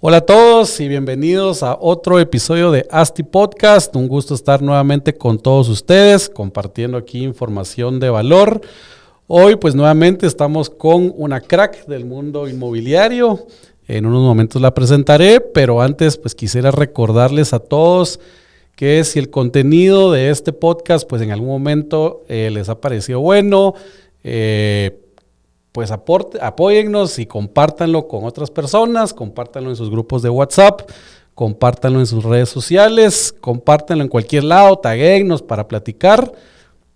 Hola a todos y bienvenidos a otro episodio de ASTI Podcast. Un gusto estar nuevamente con todos ustedes, compartiendo aquí información de valor. Hoy pues nuevamente estamos con una crack del mundo inmobiliario. En unos momentos la presentaré, pero antes pues quisiera recordarles a todos que si el contenido de este podcast pues en algún momento les ha parecido bueno, pues apóyennos y compártanlo con otras personas, compártanlo en sus grupos de WhatsApp, compártanlo en sus redes sociales, compártanlo en cualquier lado, taguéennos para platicar.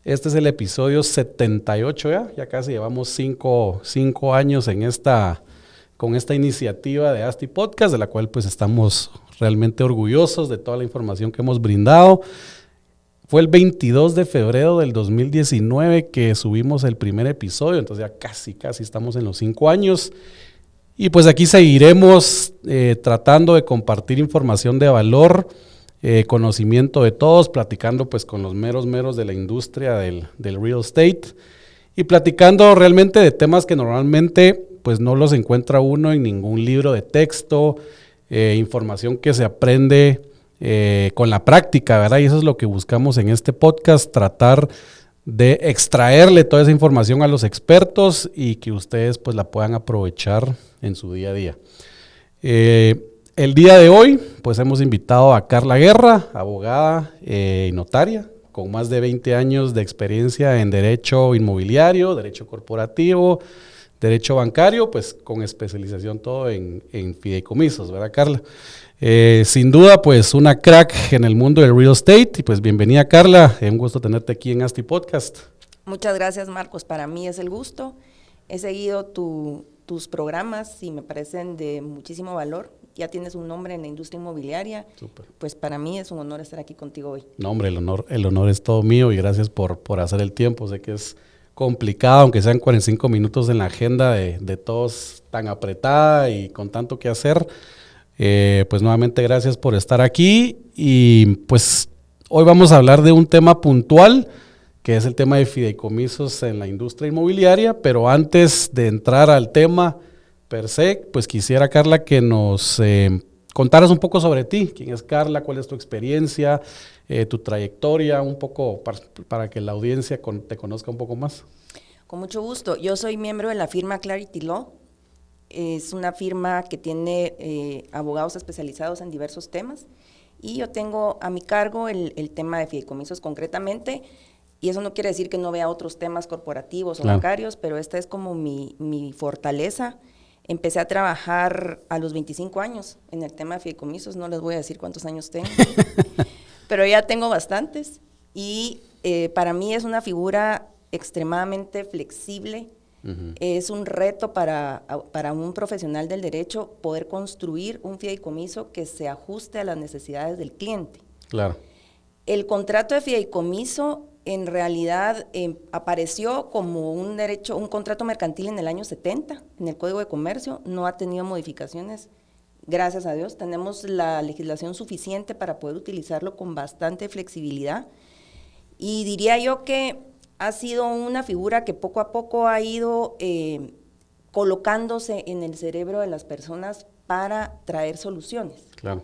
Este es el episodio 78 ya casi llevamos 5 años con esta iniciativa de ASTI Podcast, de la cual pues estamos realmente orgullosos de toda la información que hemos brindado. Fue el 22 de febrero del 2019 que subimos el primer episodio, entonces ya casi estamos en los 5 años. Y pues aquí seguiremos tratando de compartir información de valor, conocimiento de todos, platicando pues con los meros de la industria del real estate y platicando realmente de temas que normalmente pues no los encuentra uno en ningún libro de texto, información que se aprende con la práctica, ¿verdad? Y eso es lo que buscamos en este podcast, tratar de extraerle toda esa información a los expertos y que ustedes pues la puedan aprovechar en su día a día. El día de hoy pues hemos invitado a Carla Guerra, abogada y notaria, con más de 20 años de experiencia en derecho inmobiliario, derecho corporativo, derecho bancario, pues con especialización todo en fideicomisos, ¿verdad, Carla? Sin duda, pues una crack en el mundo del real estate y pues bienvenida, Carla, un gusto tenerte aquí en ASTI Podcast. Muchas gracias, Marcos, para mí es el gusto. He seguido tus programas y me parecen de muchísimo valor. Ya tienes un nombre en la industria inmobiliaria. Súper. Pues para mí es un honor estar aquí contigo hoy. No, hombre, el honor es todo mío y gracias por hacer el tiempo. Sé que es complicado, aunque sean 45 minutos en la agenda de todos tan apretada y con tanto que hacer. Pues nuevamente gracias por estar aquí y pues hoy vamos a hablar de un tema puntual que es el tema de fideicomisos en la industria inmobiliaria, pero antes de entrar al tema per se, pues quisiera, Carla, que nos contaras un poco sobre ti. ¿Quién es Carla? ¿Cuál es tu experiencia? Tu trayectoria, un poco para que la audiencia te conozca un poco más. Con mucho gusto. Yo soy miembro de la firma Clarity Law. Es una firma que tiene abogados especializados en diversos temas y yo tengo a mi cargo el tema de fideicomisos concretamente, y eso no quiere decir que no vea otros temas corporativos o bancarios, pero esta es como mi fortaleza. Empecé a trabajar a los 25 años en el tema de fideicomisos, no les voy a decir cuántos años tengo, pero ya tengo bastantes y para mí es una figura extremadamente flexible. Uh-huh. Es un reto para un profesional del derecho poder construir un fideicomiso que se ajuste a las necesidades del cliente. Claro. El contrato de fideicomiso en realidad apareció como un contrato mercantil en el año 70 en el Código de Comercio, no ha tenido modificaciones, gracias a Dios. Tenemos la legislación suficiente para poder utilizarlo con bastante flexibilidad y diría yo que ha sido una figura que poco a poco ha ido colocándose en el cerebro de las personas para traer soluciones. Claro.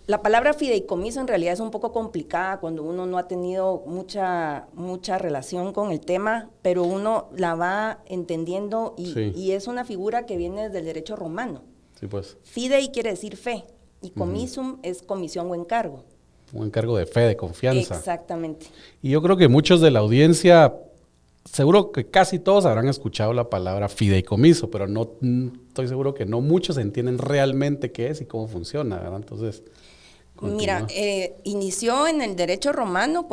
La palabra fideicomiso en realidad es un poco complicada cuando uno no ha tenido mucha relación con el tema, pero uno la va entendiendo y es una figura que viene desde el derecho romano. Sí, pues. Fidei quiere decir fe y comisum es comisión o encargo. Un encargo de fe, de confianza. Exactamente. Y yo creo que muchos de la audiencia, seguro que casi todos habrán escuchado la palabra fideicomiso, pero no estoy seguro que no muchos entienden realmente qué es y cómo funciona, ¿verdad? Entonces, mira, inició en el derecho romano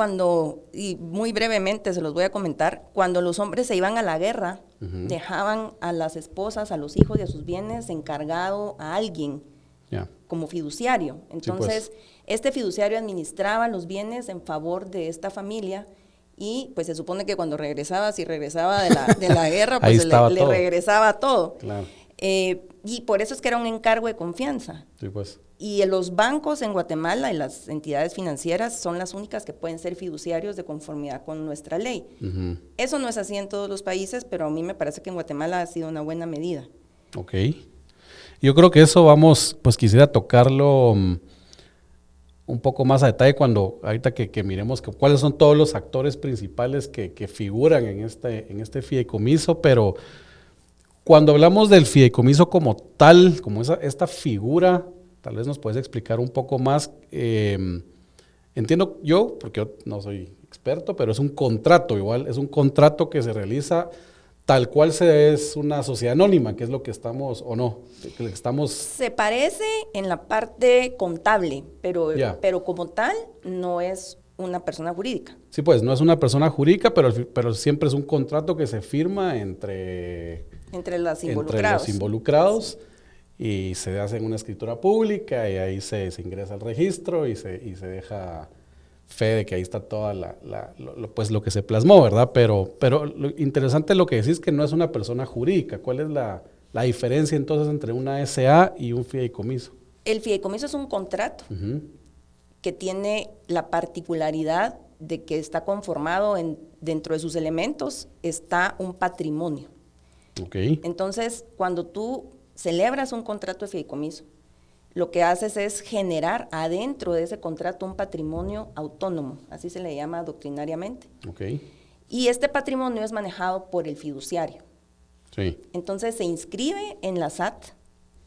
y muy brevemente se los voy a comentar, cuando los hombres se iban a la guerra, uh-huh, dejaban a las esposas, a los hijos y a sus bienes encargado a alguien. Yeah. Como fiduciario. Entonces, sí, pues, este fiduciario administraba los bienes en favor de esta familia y pues se supone que cuando regresaba de la guerra, pues le regresaba todo. Claro. Y por eso es que era un encargo de confianza. Sí, pues. Y los bancos en Guatemala y las entidades financieras son las únicas que pueden ser fiduciarios de conformidad con nuestra ley. Uh-huh. Eso no es así en todos los países, pero a mí me parece que en Guatemala ha sido una buena medida. Ok. Yo creo que eso pues quisiera tocarlo un poco más a detalle ahorita que miremos cuáles son todos los actores principales que figuran en este fideicomiso, pero cuando hablamos del fideicomiso como tal, como esta figura, tal vez nos puedes explicar un poco más. Entiendo yo, porque yo no soy experto, pero es un contrato igual, es un contrato que se realiza tal cual es una sociedad anónima, que es lo que estamos, o no, que estamos... Se parece en la parte contable, pero como tal no es una persona jurídica. Sí, pues no es una persona jurídica, pero siempre es un contrato que se firma entre los involucrados y se hace en una escritura pública y ahí se ingresa al registro y se deja fe de que ahí está toda pues lo que se plasmó, ¿verdad? Pero lo interesante es lo que decís, que no es una persona jurídica. ¿Cuál es la diferencia entonces entre una SA y un fideicomiso? El fideicomiso es un contrato que tiene la particularidad de que está conformado dentro de sus elementos está un patrimonio. Okay. Entonces, cuando tú celebras un contrato de fideicomiso, lo que haces es generar adentro de ese contrato un patrimonio autónomo, así se le llama doctrinariamente. Okay. Y este patrimonio es manejado por el fiduciario. Sí. Entonces se inscribe en la SAT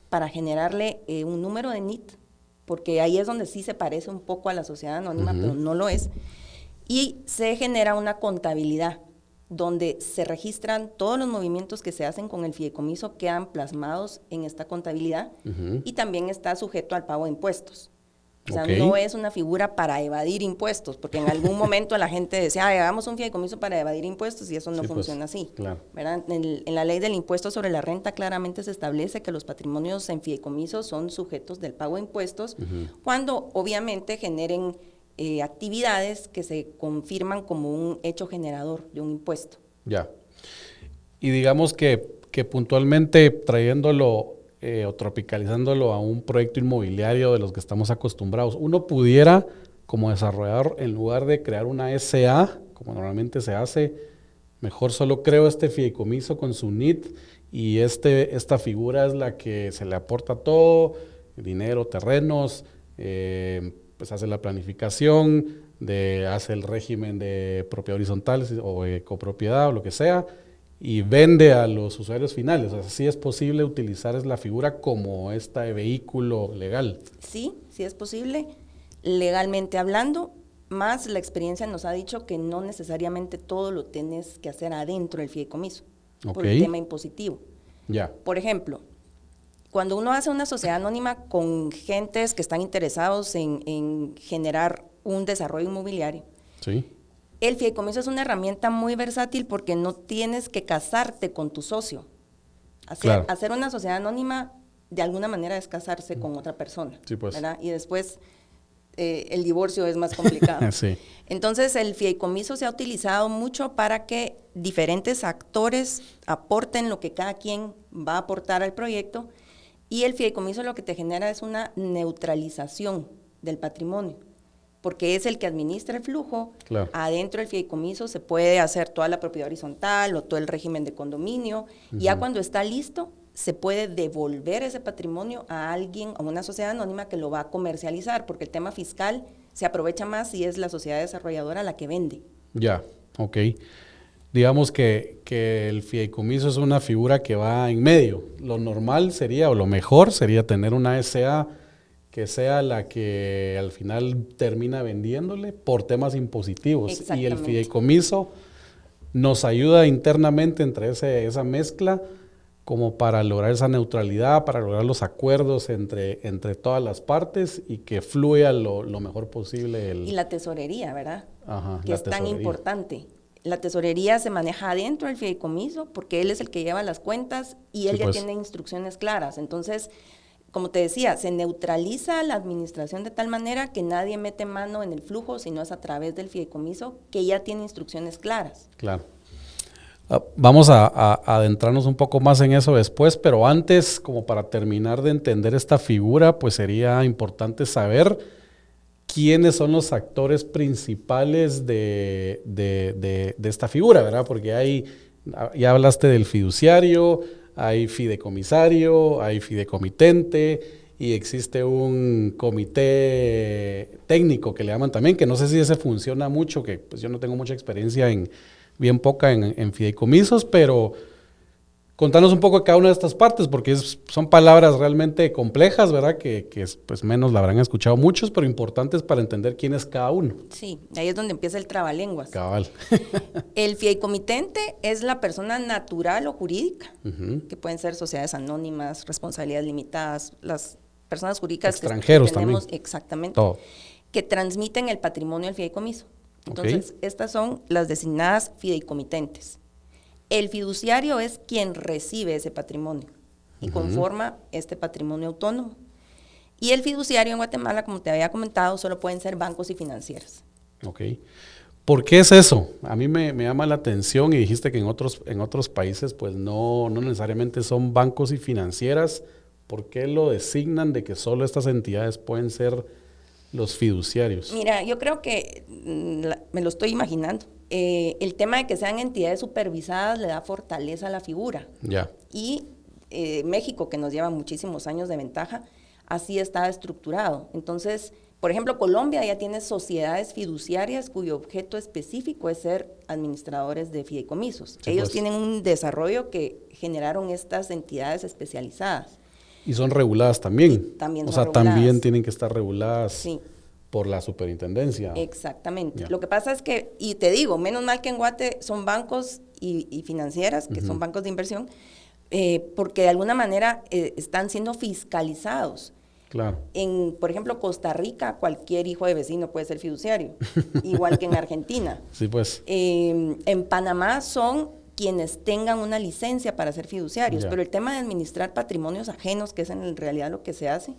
para generarle un número de NIT, porque ahí es donde sí se parece un poco a la sociedad anónima, pero no lo es. Y se genera una contabilidad donde se registran todos los movimientos que se hacen con el fideicomiso, quedan plasmados en esta contabilidad y también está sujeto al pago de impuestos. O sea, no es una figura para evadir impuestos, porque en algún momento la gente decía, hagamos un fideicomiso para evadir impuestos y eso no funciona así. Claro. ¿Verdad? En la ley del impuesto sobre la renta claramente se establece que los patrimonios en fideicomiso son sujetos del pago de impuestos cuando obviamente generen actividades que se confirman como un hecho generador de un impuesto. Ya. Y digamos que puntualmente trayéndolo o tropicalizándolo a un proyecto inmobiliario de los que estamos acostumbrados, uno pudiera, como desarrollador, en lugar de crear una SA, como normalmente se hace, mejor solo creo este fideicomiso con su NIT y esta figura es la que se le aporta todo, dinero, terrenos, pues hace la planificación, hace el régimen de propiedad horizontal o copropiedad o lo que sea, y vende a los usuarios finales. O sea, sí es posible utilizar la figura como este vehículo legal. Sí, sí es posible, legalmente hablando, más la experiencia nos ha dicho que no necesariamente todo lo tienes que hacer adentro del fideicomiso, por el tema impositivo. Ya. Por ejemplo, cuando uno hace una sociedad anónima con gentes que están interesados en generar un desarrollo inmobiliario, sí, el fideicomiso es una herramienta muy versátil porque no tienes que casarte con tu socio. Hacer una sociedad anónima de alguna manera es casarse con otra persona, sí, pues. ¿verdad? Y después el divorcio es más complicado. Sí. Entonces el fideicomiso se ha utilizado mucho para que diferentes actores aporten lo que cada quien va a aportar al proyecto, y el fideicomiso lo que te genera es una neutralización del patrimonio, porque es el que administra el flujo. Claro. Adentro del fideicomiso se puede hacer toda la propiedad horizontal o todo el régimen de condominio, y ya cuando está listo, se puede devolver ese patrimonio a alguien, a una sociedad anónima que lo va a comercializar, porque el tema fiscal se aprovecha más si es la sociedad desarrolladora la que vende. Ya, ok. Digamos que el fideicomiso es una figura que va en medio. Lo normal sería, o lo mejor sería tener una SA que sea la que al final termina vendiéndole por temas impositivos. Y el fideicomiso nos ayuda internamente entre esa mezcla como para lograr esa neutralidad, para lograr los acuerdos entre todas las partes y que fluya lo mejor posible. Y la tesorería, ¿verdad? Ajá, que es tan importante. La tesorería se maneja dentro del fideicomiso porque él es el que lleva las cuentas y él ya tiene instrucciones claras. Entonces, como te decía, se neutraliza la administración de tal manera que nadie mete mano en el flujo, sino es a través del fideicomiso que ya tiene instrucciones claras. Claro. Vamos a adentrarnos un poco más en eso después, pero antes, como para terminar de entender esta figura, pues sería importante saber quiénes son los actores principales de esta figura, ¿verdad? Porque ya hablaste del fiduciario, hay fideicomisario, hay fideicomitente y existe un comité técnico que le llaman también, que no sé si ese funciona mucho, que pues yo no tengo mucha experiencia bien poca en fideicomisos, pero contanos un poco de cada una de estas partes, porque son palabras realmente complejas, ¿verdad? Que pues menos la habrán escuchado muchos, pero importantes para entender quién es cada uno. Sí, ahí es donde empieza el trabalenguas. Cabal. El fideicomitente es la persona natural o jurídica, que pueden ser sociedades anónimas, responsabilidades limitadas, las personas jurídicas extranjeros que tenemos, también. exactamente, Todo. que transmiten el patrimonio del fideicomiso. Entonces, estas son las designadas fideicomitentes. El fiduciario es quien recibe ese patrimonio y conforma este patrimonio autónomo. Y el fiduciario en Guatemala, como te había comentado, solo pueden ser bancos y financieras. Ok. ¿Por qué es eso? A mí me llama la atención y dijiste que en otros países pues no necesariamente son bancos y financieras. ¿Por qué lo designan de que solo estas entidades pueden ser los fiduciarios? Mira, yo creo que me lo estoy imaginando. El tema de que sean entidades supervisadas le da fortaleza a la figura. Ya. Y México, que nos lleva muchísimos años de ventaja, así está estructurado. Entonces, por ejemplo, Colombia ya tiene sociedades fiduciarias cuyo objeto específico es ser administradores de fideicomisos. Sí, ellos pues. tienen un desarrollo que generaron estas entidades especializadas. Y son reguladas también. Y también o son sea, reguladas. también tienen que estar reguladas Sí. por la superintendencia. Exactamente. Ya. Lo que pasa es que, y te digo, menos mal que en Guate son bancos y financieras, que son bancos de inversión, porque de alguna manera están siendo fiscalizados. Claro. Por ejemplo, Costa Rica, cualquier hijo de vecino puede ser fiduciario, igual que en Argentina. Sí, pues. En Panamá son quienes tengan una licencia para ser fiduciarios, Ya. pero el tema de administrar patrimonios ajenos, que es en realidad lo que se hace,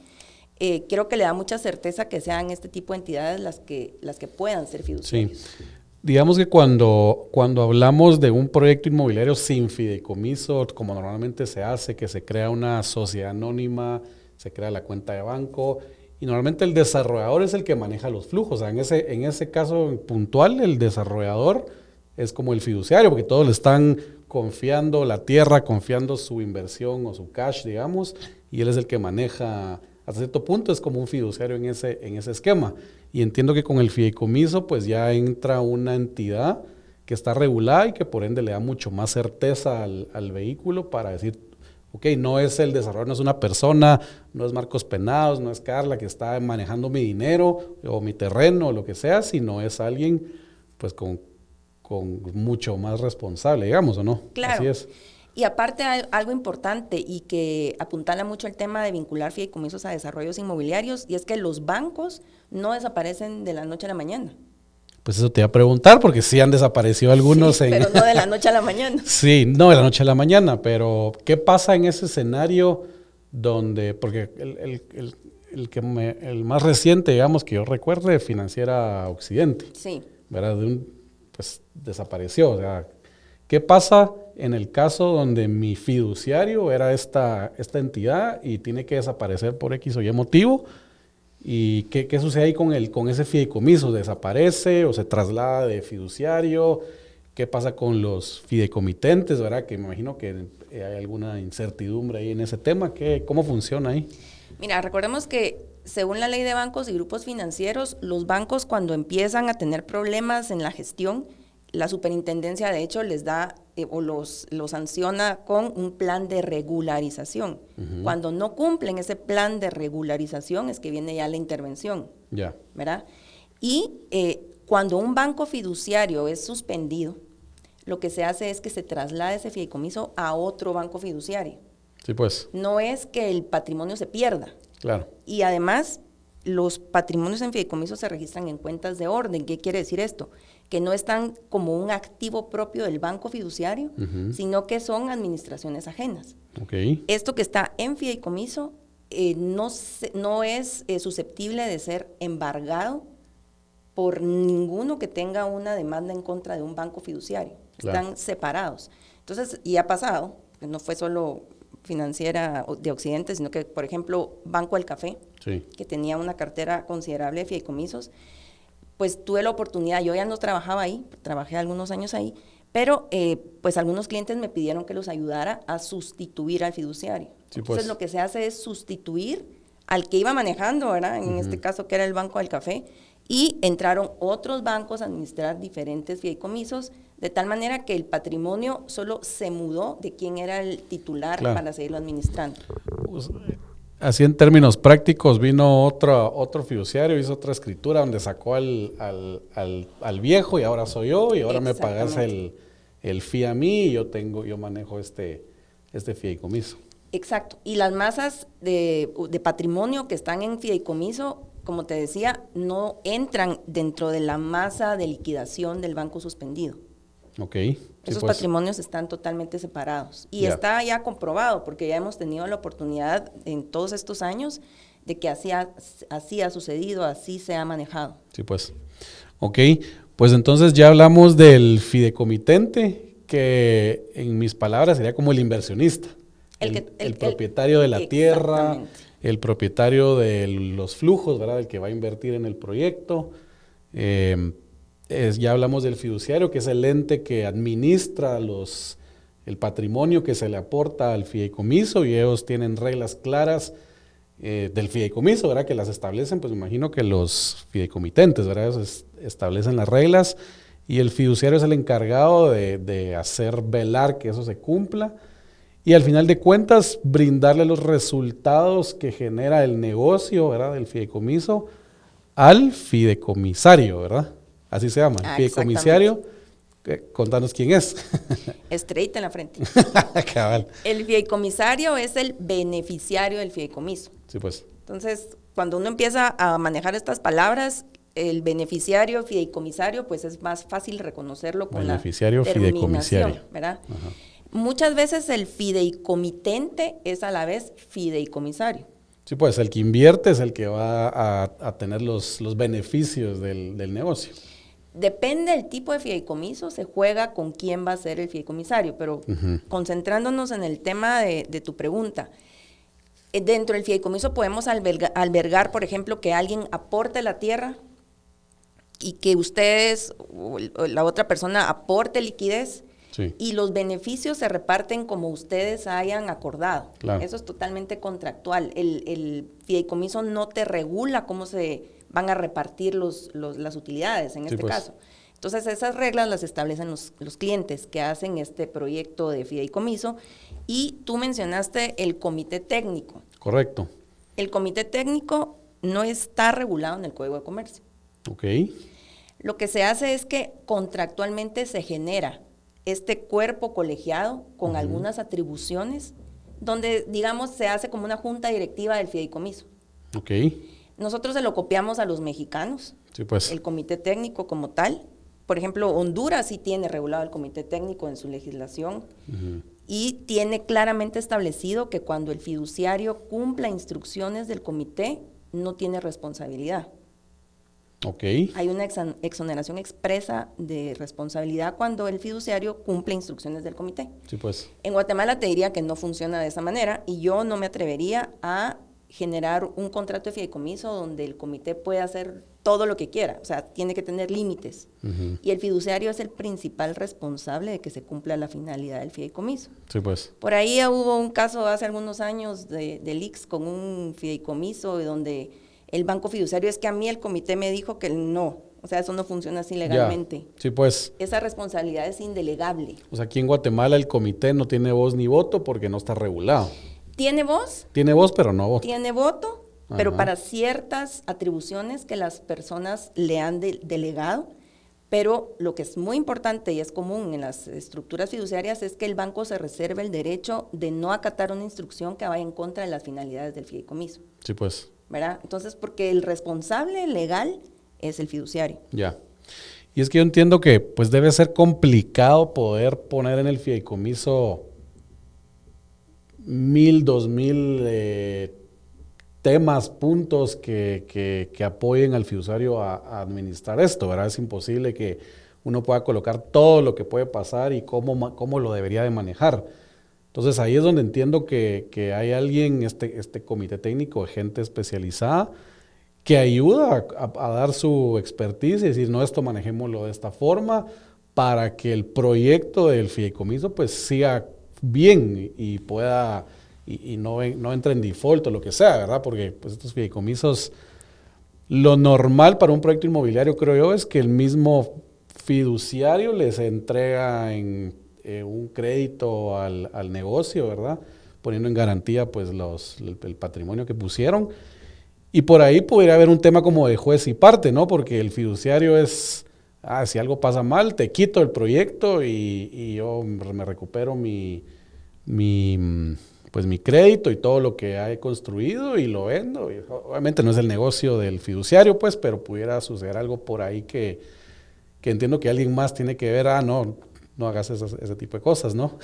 creo que le da mucha certeza que sean este tipo de entidades las que puedan ser fiduciarios. Sí. Digamos que cuando hablamos de un proyecto inmobiliario sin fideicomiso, como normalmente se hace, que se crea una sociedad anónima, se crea la cuenta de banco, y normalmente el desarrollador es el que maneja los flujos. O sea, en ese caso puntual, el desarrollador es como el fiduciario, porque todos le están confiando la tierra, confiando su inversión o su cash, digamos, y él es el que maneja. Hasta cierto punto es como un fiduciario en ese esquema. Y entiendo que con el fideicomiso pues ya entra una entidad que está regulada y que por ende le da mucho más certeza al vehículo para decir, ok, no es el desarrollador, no es una persona, no es Marcos Penados, no es Carla que está manejando mi dinero o mi terreno o lo que sea, sino es alguien pues con mucho más responsable, digamos, ¿o no? Claro. Así es. Y aparte algo importante y que apuntala mucho el tema de vincular fideicomisos a desarrollos inmobiliarios, y es que los bancos no desaparecen de la noche a la mañana. Pues eso te iba a preguntar, porque sí han desaparecido algunos. Sí, pero no de la noche a la mañana. Sí, no de la noche a la mañana, pero ¿qué pasa en ese escenario donde, porque el más reciente, digamos, que yo recuerde, Financiera Occidente, Sí. ¿verdad? Pues desapareció, o sea, ¿qué pasa en el caso donde mi fiduciario era esta entidad y tiene que desaparecer por X o Y motivo? ¿Y qué sucede ahí con ese fideicomiso? ¿Desaparece o se traslada de fiduciario? ¿Qué pasa con los fideicomitentes, verdad? Que me imagino que hay alguna incertidumbre ahí en ese tema. ¿Cómo funciona ahí? Mira, recordemos que según la ley de bancos y grupos financieros, los bancos cuando empiezan a tener problemas en la gestión, la superintendencia de hecho les da o los sanciona con un plan de regularización. Cuando no cumplen ese plan de regularización es que viene ya la intervención. Ya. ¿Verdad? Y cuando un banco fiduciario es suspendido, lo que se hace es que se traslada ese fideicomiso a otro banco fiduciario. Sí, pues. No es que el patrimonio se pierda. Claro. Y además, los patrimonios en fideicomiso se registran en cuentas de orden. ¿Qué quiere decir esto? Que no están como un activo propio del banco fiduciario, sino que son administraciones ajenas. Okay. Esto que está en fideicomiso no es susceptible de ser embargado por ninguno que tenga una demanda en contra de un banco fiduciario. Claro. Están separados. Entonces, y ha pasado, no fue solo Financiera de Occidente, sino que, por ejemplo, Banco del Café, Sí. que tenía una cartera considerable de fideicomisos, pues tuve la oportunidad, yo ya no trabajaba ahí, trabajé algunos años ahí, Pero pues algunos clientes me pidieron que los ayudara a sustituir al fiduciario. Sí, Entonces pues. lo que se hace es sustituir al que iba manejando, ¿verdad? En este caso que era el Banco del Café, y entraron otros bancos a administrar diferentes fideicomisos, de tal manera que el patrimonio solo se mudó de quién era el titular Claro. para seguirlo administrando. Pues, así en términos prácticos, vino otro fiduciario, hizo otra escritura donde sacó al viejo y ahora soy yo y ahora me pagas el fee a mí y yo manejo este fideicomiso. Exacto. Y las masas de patrimonio que están en fideicomiso, como te decía, no entran dentro de la masa de liquidación del banco suspendido. Ok. Esos patrimonios están totalmente separados. Y está ya comprobado, porque ya hemos tenido la oportunidad en todos estos años de que así ha sucedido, así se ha manejado. Sí, pues. Ok, pues entonces ya hablamos del fideicomitente, que en mis palabras sería como el inversionista. El propietario de la tierra, el propietario de los flujos, ¿verdad? El que va a invertir en el proyecto. Ya hablamos del fiduciario, que es el ente que administra el patrimonio que se le aporta al fideicomiso, y ellos tienen reglas claras del fideicomiso, ¿verdad? Que las establecen, pues me imagino que los fideicomitentes, ¿verdad? Ellos establecen las reglas, y el fiduciario es el encargado de hacer velar que eso se cumpla, y al final de cuentas brindarle los resultados que genera el negocio, ¿verdad? Del fideicomiso al fideicomisario, ¿verdad? Así se llama, el fideicomisario. Contanos quién es. Estrellita en la frente. Cabal. El fideicomisario es el beneficiario del fideicomiso. Sí, pues. Entonces, cuando uno empieza a manejar estas palabras, el beneficiario, fideicomisario, pues es más fácil reconocerlo con beneficiario, la terminación, fideicomisario, ¿verdad? Ajá. Muchas veces el fideicomitente es a la vez fideicomisario. Sí, pues el que invierte es el que va a tener los beneficios del negocio. Depende del tipo de fideicomiso, se juega con quién va a ser el fideicomisario, pero concentrándonos en el tema de tu pregunta, dentro del fideicomiso podemos albergar, por ejemplo, que alguien aporte la tierra y que ustedes o la otra persona aporte liquidez. Sí. Y los beneficios se reparten como ustedes hayan acordado. Claro. Eso es totalmente contractual. El fideicomiso no te regula cómo se van a repartir las utilidades en este caso. Entonces, esas reglas las establecen los clientes que hacen este proyecto de fideicomiso. Y tú mencionaste el comité técnico. Correcto. El comité técnico no está regulado en el Código de Comercio. Ok. Lo que se hace es que contractualmente se genera este cuerpo colegiado con algunas atribuciones, donde, digamos, se hace como una junta directiva del fideicomiso. Ok. Nosotros se lo copiamos a los mexicanos, Sí, pues. el comité técnico como tal. Por ejemplo, Honduras sí tiene regulado el comité técnico en su legislación y tiene claramente establecido que cuando el fiduciario cumpla instrucciones del comité, no tiene responsabilidad. Ok. Hay una exoneración expresa de responsabilidad cuando el fiduciario cumple instrucciones del comité. Sí, pues. En Guatemala te diría que no funciona de esa manera y yo no me atrevería a generar un contrato de fideicomiso donde el comité puede hacer todo lo que quiera, o sea, tiene que tener límites. Y el fiduciario es el principal responsable de que se cumpla la finalidad del fideicomiso. Sí, pues. Por ahí hubo un caso hace algunos años de Lix con un fideicomiso donde el banco fiduciario, es que a mí el comité me dijo que no, o sea, eso no funciona así legalmente. Ya. Sí, pues. Esa responsabilidad es indelegable. O sea, aquí en Guatemala el comité no tiene voz ni voto porque no está regulado. ¿Tiene voz? Tiene voz, pero no voto. Tiene voto, pero para ciertas atribuciones que las personas le han delegado. Pero lo que es muy importante y es común en las estructuras fiduciarias es que el banco se reserve el derecho de no acatar una instrucción que vaya en contra de las finalidades del fideicomiso. Sí, pues. ¿Verdad? Entonces, porque el responsable legal es el fiduciario. Ya. Y es que yo entiendo que pues debe ser complicado poder poner en el fideicomiso 1,000, 2,000 temas, puntos que apoyen al fiduciario a administrar esto, ¿verdad? Es imposible que uno pueda colocar todo lo que puede pasar y cómo lo debería de manejar. Entonces ahí es donde entiendo que hay alguien, este comité técnico, gente especializada, que ayuda a dar su expertise y decir, no, esto manejémoslo de esta forma, para que el proyecto del fideicomiso pues siga bien y pueda, y no entre en default o lo que sea, ¿verdad? Porque pues estos fideicomisos, lo normal para un proyecto inmobiliario, creo yo, es que el mismo fiduciario les entrega en un crédito al negocio, ¿verdad? Poniendo en garantía pues el patrimonio que pusieron. Y por ahí podría haber un tema como de juez y parte, ¿no? Porque el fiduciario es, si algo pasa mal, te quito el proyecto y yo me recupero pues mi crédito y todo lo que he construido y lo vendo. Y obviamente no es el negocio del fiduciario, pues, pero pudiera suceder algo por ahí que entiendo que alguien más tiene que ver, no hagas ese tipo de cosas, ¿no?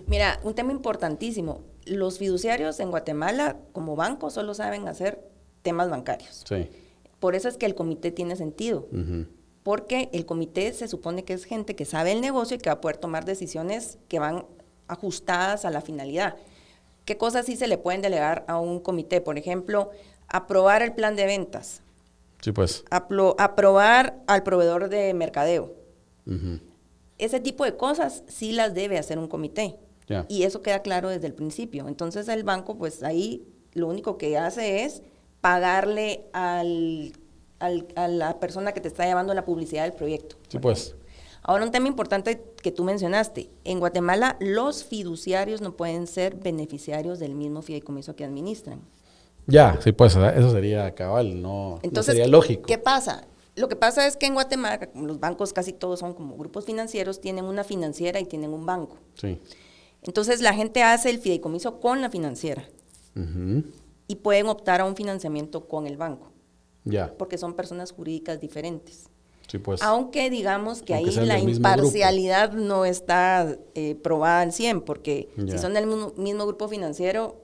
Mira, un tema importantísimo. Los fiduciarios en Guatemala, como banco, solo saben hacer temas bancarios. Sí. Por eso es que el comité tiene sentido. Uh-huh. Porque el comité se supone que es gente que sabe el negocio y que va a poder tomar decisiones que van ajustadas a la finalidad. ¿Qué cosas sí se le pueden delegar a un comité? Por ejemplo, aprobar el plan de ventas. Sí, pues. Aprobar al proveedor de mercadeo. Uh-huh. Ese tipo de cosas sí las debe hacer un comité. Yeah. Y eso queda claro desde el principio. Entonces el banco, pues ahí lo único que hace es pagarle a la persona que te está llevando la publicidad del proyecto. Sí, pues. Ahora, un tema importante que tú mencionaste. En Guatemala, los fiduciarios no pueden ser beneficiarios del mismo fideicomiso que administran. Ya, sí, pues, eso sería cabal, no, Entonces, no sería lógico. ¿qué pasa? Lo que pasa es que en Guatemala, los bancos casi todos son como grupos financieros, tienen una financiera y tienen un banco. Sí. Entonces, la gente hace el fideicomiso con la financiera. Uh-huh. Y pueden optar a un financiamiento con el banco. Ya. Porque son personas jurídicas diferentes. Sí, pues. Aunque digamos que ahí sean la del mismo imparcialidad no está probada al 100, porque Ya. si son del mismo grupo financiero,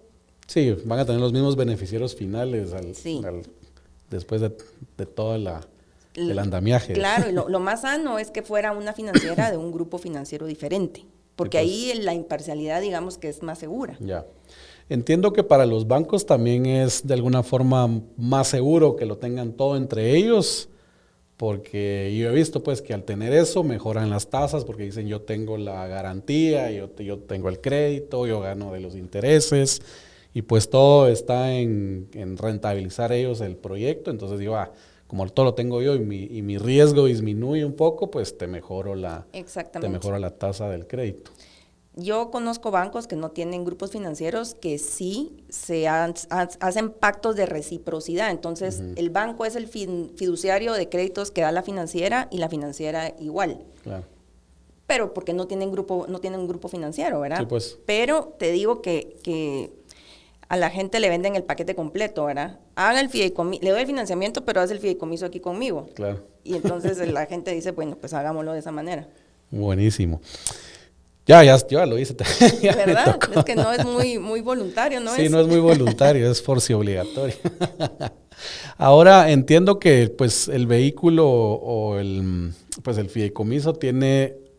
Sí, van a tener los mismos beneficiarios finales Sí. después de todo el andamiaje. claro, y lo más sano es que fuera una financiera de un grupo financiero diferente, porque Sí, pues. ahí la imparcialidad digamos que es más segura. Ya. Entiendo que para los bancos también es de alguna forma más seguro que lo tengan todo entre ellos, porque yo he visto pues que al tener eso mejoran las tasas, porque dicen yo tengo la garantía, yo tengo el crédito, yo gano de los intereses, y pues todo está en rentabilizar ellos el proyecto. Entonces digo, como todo lo tengo yo y mi riesgo disminuye un poco, pues te mejoro la tasa del crédito. Yo conozco bancos que no tienen grupos financieros que sí hacen pactos de reciprocidad. Entonces, el banco es el fiduciario de créditos que da la financiera y la financiera igual. Claro. Pero porque no tienen un grupo financiero, ¿verdad? Sí, pues. Pero te digo que a la gente le venden el paquete completo, ¿verdad? Haga el fideicomiso, le doy el financiamiento, pero haz el fideicomiso aquí conmigo. Claro. Y entonces la gente dice, bueno, pues hagámoslo de esa manera. Buenísimo. Ya lo hice. ¿Verdad? Es que no es muy voluntario, ¿no? Sí, no es muy voluntario, es forci obligatorio. Ahora entiendo que pues el vehículo o el fideicomiso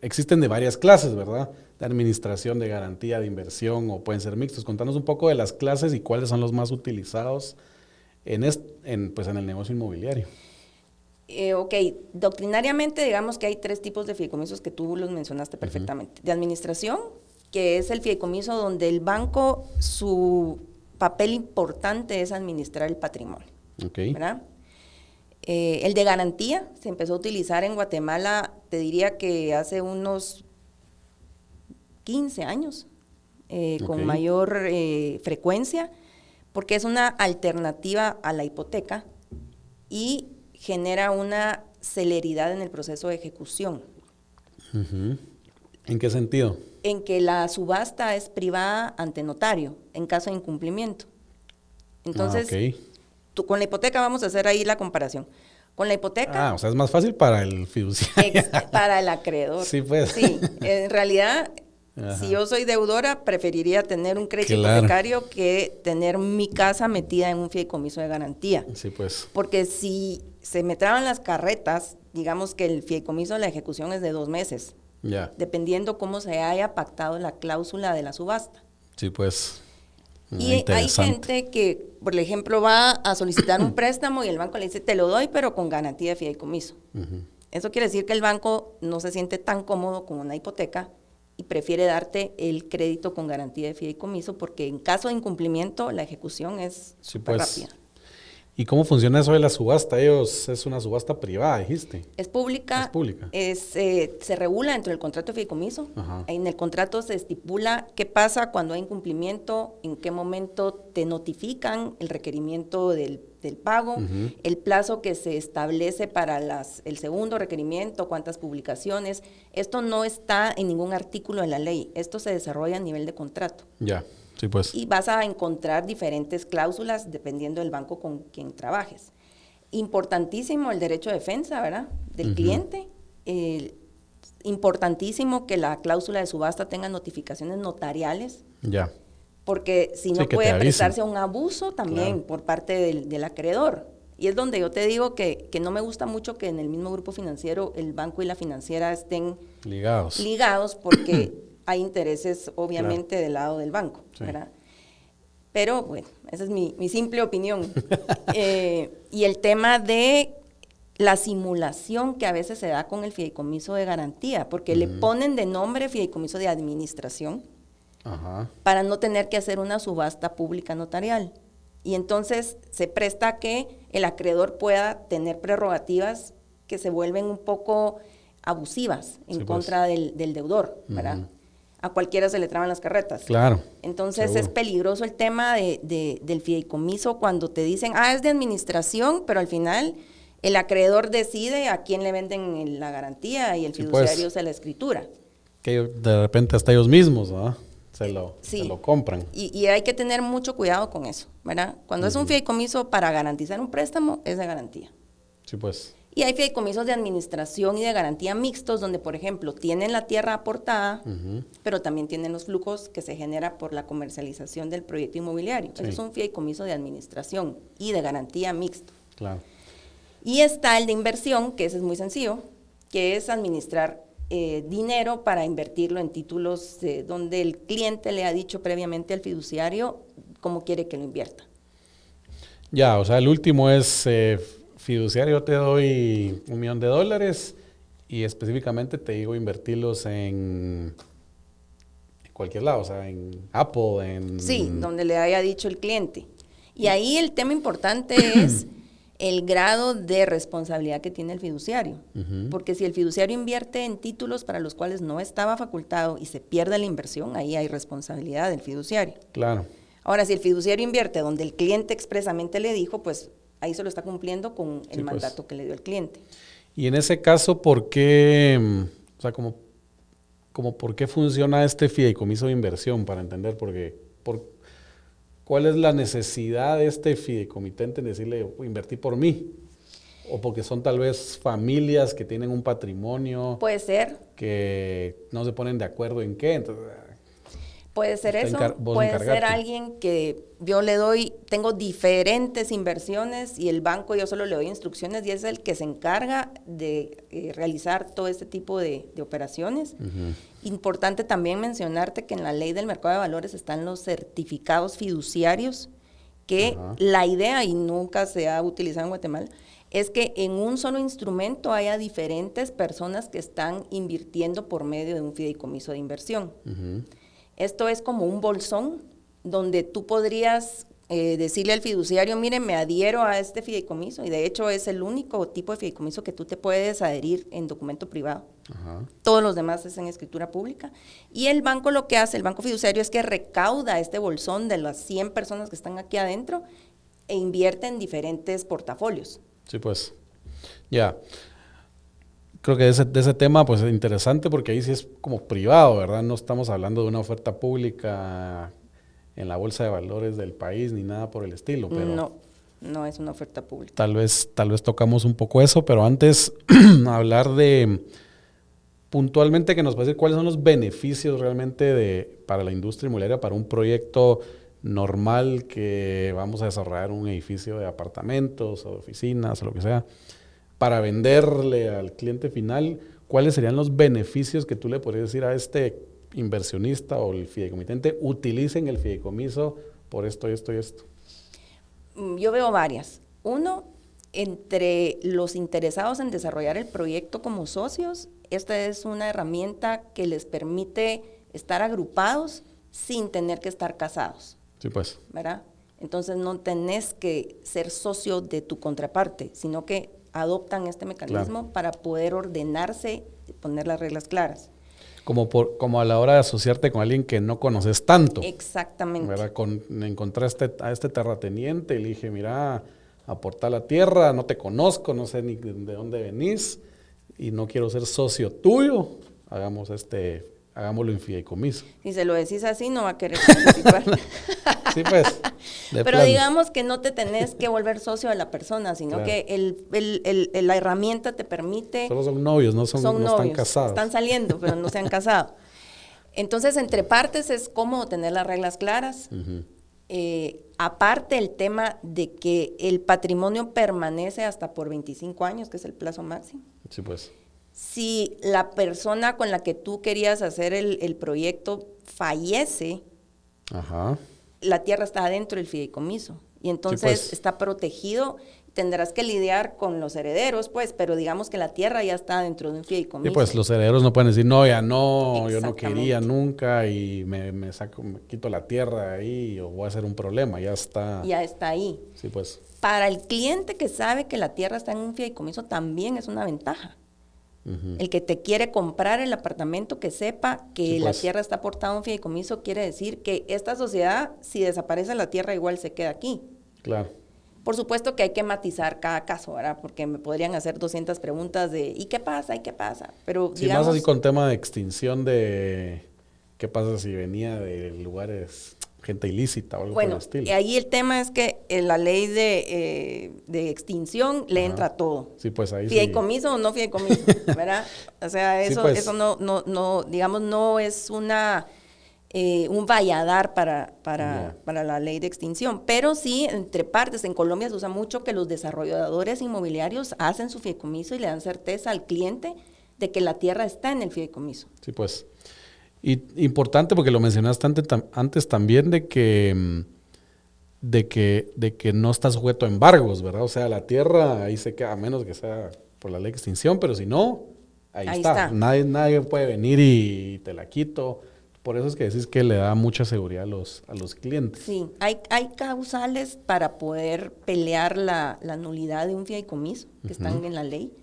existen de varias clases, ¿verdad? De administración, de garantía, de inversión, o pueden ser mixtos. Contanos un poco de las clases y cuáles son los más utilizados en el negocio inmobiliario. Ok, doctrinariamente digamos que hay 3 tipos de fideicomisos que tú los mencionaste perfectamente. De administración, que es el fideicomiso donde el banco, su papel importante es administrar el patrimonio. Okay. ¿Verdad? El de garantía se empezó a utilizar en Guatemala, te diría que hace unos 15 años, con mayor frecuencia, porque es una alternativa a la hipoteca y genera una celeridad en el proceso de ejecución. Uh-huh. ¿En qué sentido? En que la subasta es privada ante notario en caso de incumplimiento. Entonces, tú, con la hipoteca vamos a hacer ahí la comparación. Con la hipoteca... o sea, es más fácil para el fiduciario. Para el acreedor. Sí, pues. Sí, en realidad... Ajá. Si yo soy deudora, preferiría tener un crédito hipotecario que tener mi casa metida en un fideicomiso de garantía. Sí, pues. Porque si se me traban las carretas, digamos que el fideicomiso de la ejecución es de 2 meses. Ya. Dependiendo cómo se haya pactado la cláusula de la subasta. Sí, pues. Y hay gente que, por ejemplo, va a solicitar un préstamo y el banco le dice, te lo doy, pero con garantía de fideicomiso. Uh-huh. Eso quiere decir que el banco no se siente tan cómodo con una hipoteca y prefiere darte el crédito con garantía de fideicomiso porque en caso de incumplimiento la ejecución es Sí, súper pues. rápida. ¿Y cómo funciona eso de la subasta? Ellos, es una subasta privada, dijiste. Es pública, Es pública. se regula dentro del contrato de fideicomiso. Ajá. En el contrato se estipula qué pasa cuando hay incumplimiento, en qué momento te notifican el requerimiento del pago, el plazo que se establece para el segundo requerimiento, cuántas publicaciones. Esto no está en ningún artículo de la ley, esto se desarrolla a nivel de contrato. Ya, sí, pues. Y vas a encontrar diferentes cláusulas dependiendo del banco con quien trabajes. Importantísimo el derecho de defensa, ¿verdad? Del cliente. Importantísimo que la cláusula de subasta tenga notificaciones notariales, Ya. porque si no Sí, que puede te avisen. prestarse a un abuso también Claro. por parte del acreedor. Y es donde yo te digo que no me gusta mucho que en el mismo grupo financiero el banco y la financiera estén Ligados. porque hay intereses obviamente del lado del banco, Sí. ¿verdad? Pero bueno, esa es mi simple opinión. Y el tema de la simulación que a veces se da con el fideicomiso de garantía, porque le ponen de nombre fideicomiso de administración Ajá. para no tener que hacer una subasta pública notarial. Y entonces se presta a que el acreedor pueda tener prerrogativas que se vuelven un poco abusivas en Sí, pues. contra del deudor, ¿verdad? A cualquiera se le traban las carretas. Claro. Entonces seguro. es peligroso el tema del fideicomiso cuando te dicen, es de administración, pero al final el acreedor decide a quién le venden la garantía y el Sí, fiduciario pues. se la escritura. Que de repente hasta ellos mismos, ¿verdad? Sí. Se lo compran. Y hay que tener mucho cuidado con eso, ¿verdad? Cuando es un fideicomiso para garantizar un préstamo, es de garantía. Sí, pues. Y hay fideicomisos de administración y de garantía mixtos, donde, por ejemplo, tienen la tierra aportada, pero también tienen los flujos que se genera por la comercialización del proyecto inmobiliario. Sí. Ese es un fideicomiso de administración y de garantía mixto. Claro. Y está el de inversión, que ese es muy sencillo, que es administrar dinero para invertirlo en títulos donde el cliente le ha dicho previamente al fiduciario cómo quiere que lo invierta. Ya, o sea, el último es fiduciario, te doy $1 millón y específicamente te digo invertirlos en cualquier lado, o sea, en Apple, en... Sí, donde le haya dicho el cliente. Y ahí el tema importante es el grado de responsabilidad que tiene el fiduciario. Porque si el fiduciario invierte en títulos para los cuales no estaba facultado y se pierde la inversión, ahí hay responsabilidad del fiduciario. Claro. Ahora, si el fiduciario invierte donde el cliente expresamente le dijo, pues ahí se lo está cumpliendo con el mandato que le dio el cliente. Y en ese caso, ¿por qué, o sea, como por qué funciona este fideicomiso de inversión? Para entender, ¿cuál es la necesidad de este fideicomitente en decirle, invertí por mí? O porque son tal vez familias que tienen un patrimonio. Puede ser. Que no se ponen de acuerdo en qué. Entonces, puede ser eso, puede ser alguien que yo le doy, tengo diferentes inversiones y el banco yo solo le doy instrucciones y es el que se encarga de realizar todo este tipo de operaciones. Importante también mencionarte que en la ley del mercado de valores están los certificados fiduciarios, que la idea, y nunca se ha utilizado en Guatemala, es que en un solo instrumento haya diferentes personas que están invirtiendo por medio de un fideicomiso de inversión. Esto es como un bolsón donde tú podrías decirle al fiduciario, mire, me adhiero a este fideicomiso, y de hecho es el único tipo de fideicomiso que tú te puedes adherir en documento privado. Todos los demás es en escritura pública. Y el banco lo que hace, el banco fiduciario, es que recauda este bolsón de las 100 personas que están aquí adentro e invierte en diferentes portafolios. Sí, pues, ya. Creo que de ese tema, pues, es interesante porque ahí sí es como privado, ¿verdad? No estamos hablando de una oferta pública en la bolsa de valores del país ni nada por el estilo, pero... No es una oferta pública. Tal vez tocamos un poco eso, pero antes hablar de puntualmente que nos puede decir cuáles son los beneficios realmente para la industria inmobiliaria, para un proyecto normal que vamos a desarrollar un edificio de apartamentos o de oficinas o lo que sea, para venderle al cliente final, ¿cuáles serían los beneficios que tú le podrías decir a este inversionista o el fideicomitente? Utilicen el fideicomiso por esto, esto y esto. Yo veo varias. Uno, entre los interesados en desarrollar el proyecto como socios, esta es una herramienta que les permite estar agrupados sin tener que estar casados. Sí, pues. ¿Verdad? Entonces no tenés que ser socio de tu contraparte, sino que adoptan este mecanismo para poder ordenarse y poner las reglas claras. Como a la hora de asociarte con alguien que no conoces tanto. Exactamente. ¿Verdad? Encontré a este terrateniente y le dije, mira, aporta la tierra, no te conozco, no sé ni de dónde venís y no quiero ser socio tuyo, hagámoslo en fideicomiso. Si se lo decís así, no va a querer participar. Sí, pues. Pero digamos que no te tenés que volver socio de la persona, sino que la herramienta te permite... Solo son novios, no están casados. Están saliendo, pero no se han casado. Entonces, entre partes es cómodo tener las reglas claras. Uh-huh. Aparte el tema de que el patrimonio permanece hasta por 25 años, que es el plazo máximo. Sí, pues. Si la persona con la que tú querías hacer el proyecto fallece, ajá, la tierra está adentro del fideicomiso y entonces sí, pues, está protegido. Tendrás que lidiar con los herederos, pues, pero digamos que la tierra ya está dentro de un fideicomiso. Y pues los herederos no pueden decir, no, ya no, yo no quería nunca y me quito la tierra ahí o voy a hacer un problema, ya está. Ya está ahí. Sí, pues. Para el cliente que sabe que la tierra está en un fideicomiso también es una ventaja. Uh-huh. El que te quiere comprar el apartamento, que sepa que sí, pues, la tierra está aportada a un fideicomiso, quiere decir que esta sociedad, si desaparece la tierra, igual se queda aquí. Claro. Por supuesto que hay que matizar cada caso, ¿verdad? Porque me podrían hacer 200 preguntas de ¿y qué pasa? ¿Y qué pasa? Pero sí, digamos, más así con tema de extinción de ¿qué pasa si venía de lugares, gente ilícita o algo por el estilo? Bueno, ahí el tema es que la ley de extinción le entra todo. Sí, pues ahí fideicomiso o no fideicomiso, ¿verdad? O sea, eso, sí, pues, eso no, digamos, no es un valladar para la ley de extinción, pero sí, entre partes, en Colombia se usa mucho que los desarrolladores inmobiliarios hacen su fideicomiso y le dan certeza al cliente de que la tierra está en el fideicomiso. Sí, pues. Y importante porque lo mencionaste antes también de que no está sujeto a embargos, ¿verdad? O sea, la tierra ahí se queda, a menos que sea por la ley de extinción, pero si no, ahí está. Nadie puede venir y te la quito. Por eso es que decís que le da mucha seguridad a los clientes. Sí, hay causales para poder pelear la nulidad de un fideicomiso que están en la ley.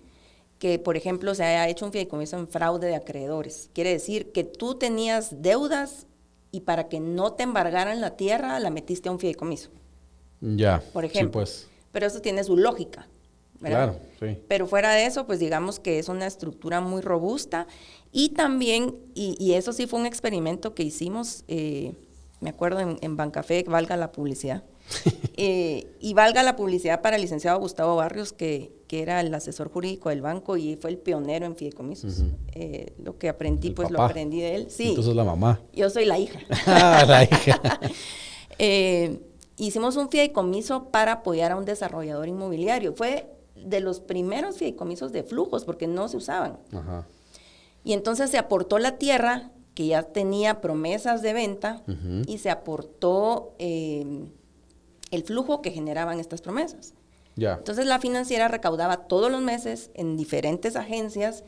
Que, por ejemplo, se haya hecho un fideicomiso en fraude de acreedores. Quiere decir que tú tenías deudas y para que no te embargaran la tierra, la metiste a un fideicomiso. Ya, por ejemplo. Sí, pues. Pero eso tiene su lógica, ¿verdad? Claro, sí. Pero fuera de eso, pues digamos que es una estructura muy robusta. Y también, y eso sí fue un experimento que hicimos, me acuerdo en Bancafé, valga la publicidad. Y valga la publicidad para el licenciado Gustavo Barrios, que era el asesor jurídico del banco y fue el pionero en fideicomisos. Uh-huh. Lo que aprendí, pues papá. Lo aprendí de él. Sí. Entonces la mamá. Yo soy la hija. La hija. Hicimos un fideicomiso para apoyar a un desarrollador inmobiliario. Fue de los primeros fideicomisos de flujos porque no se usaban. Ajá. Y entonces se aportó la tierra, que ya tenía promesas de venta, uh-huh. y se aportó el flujo que generaban estas promesas. Ya. Entonces la financiera recaudaba todos los meses en diferentes agencias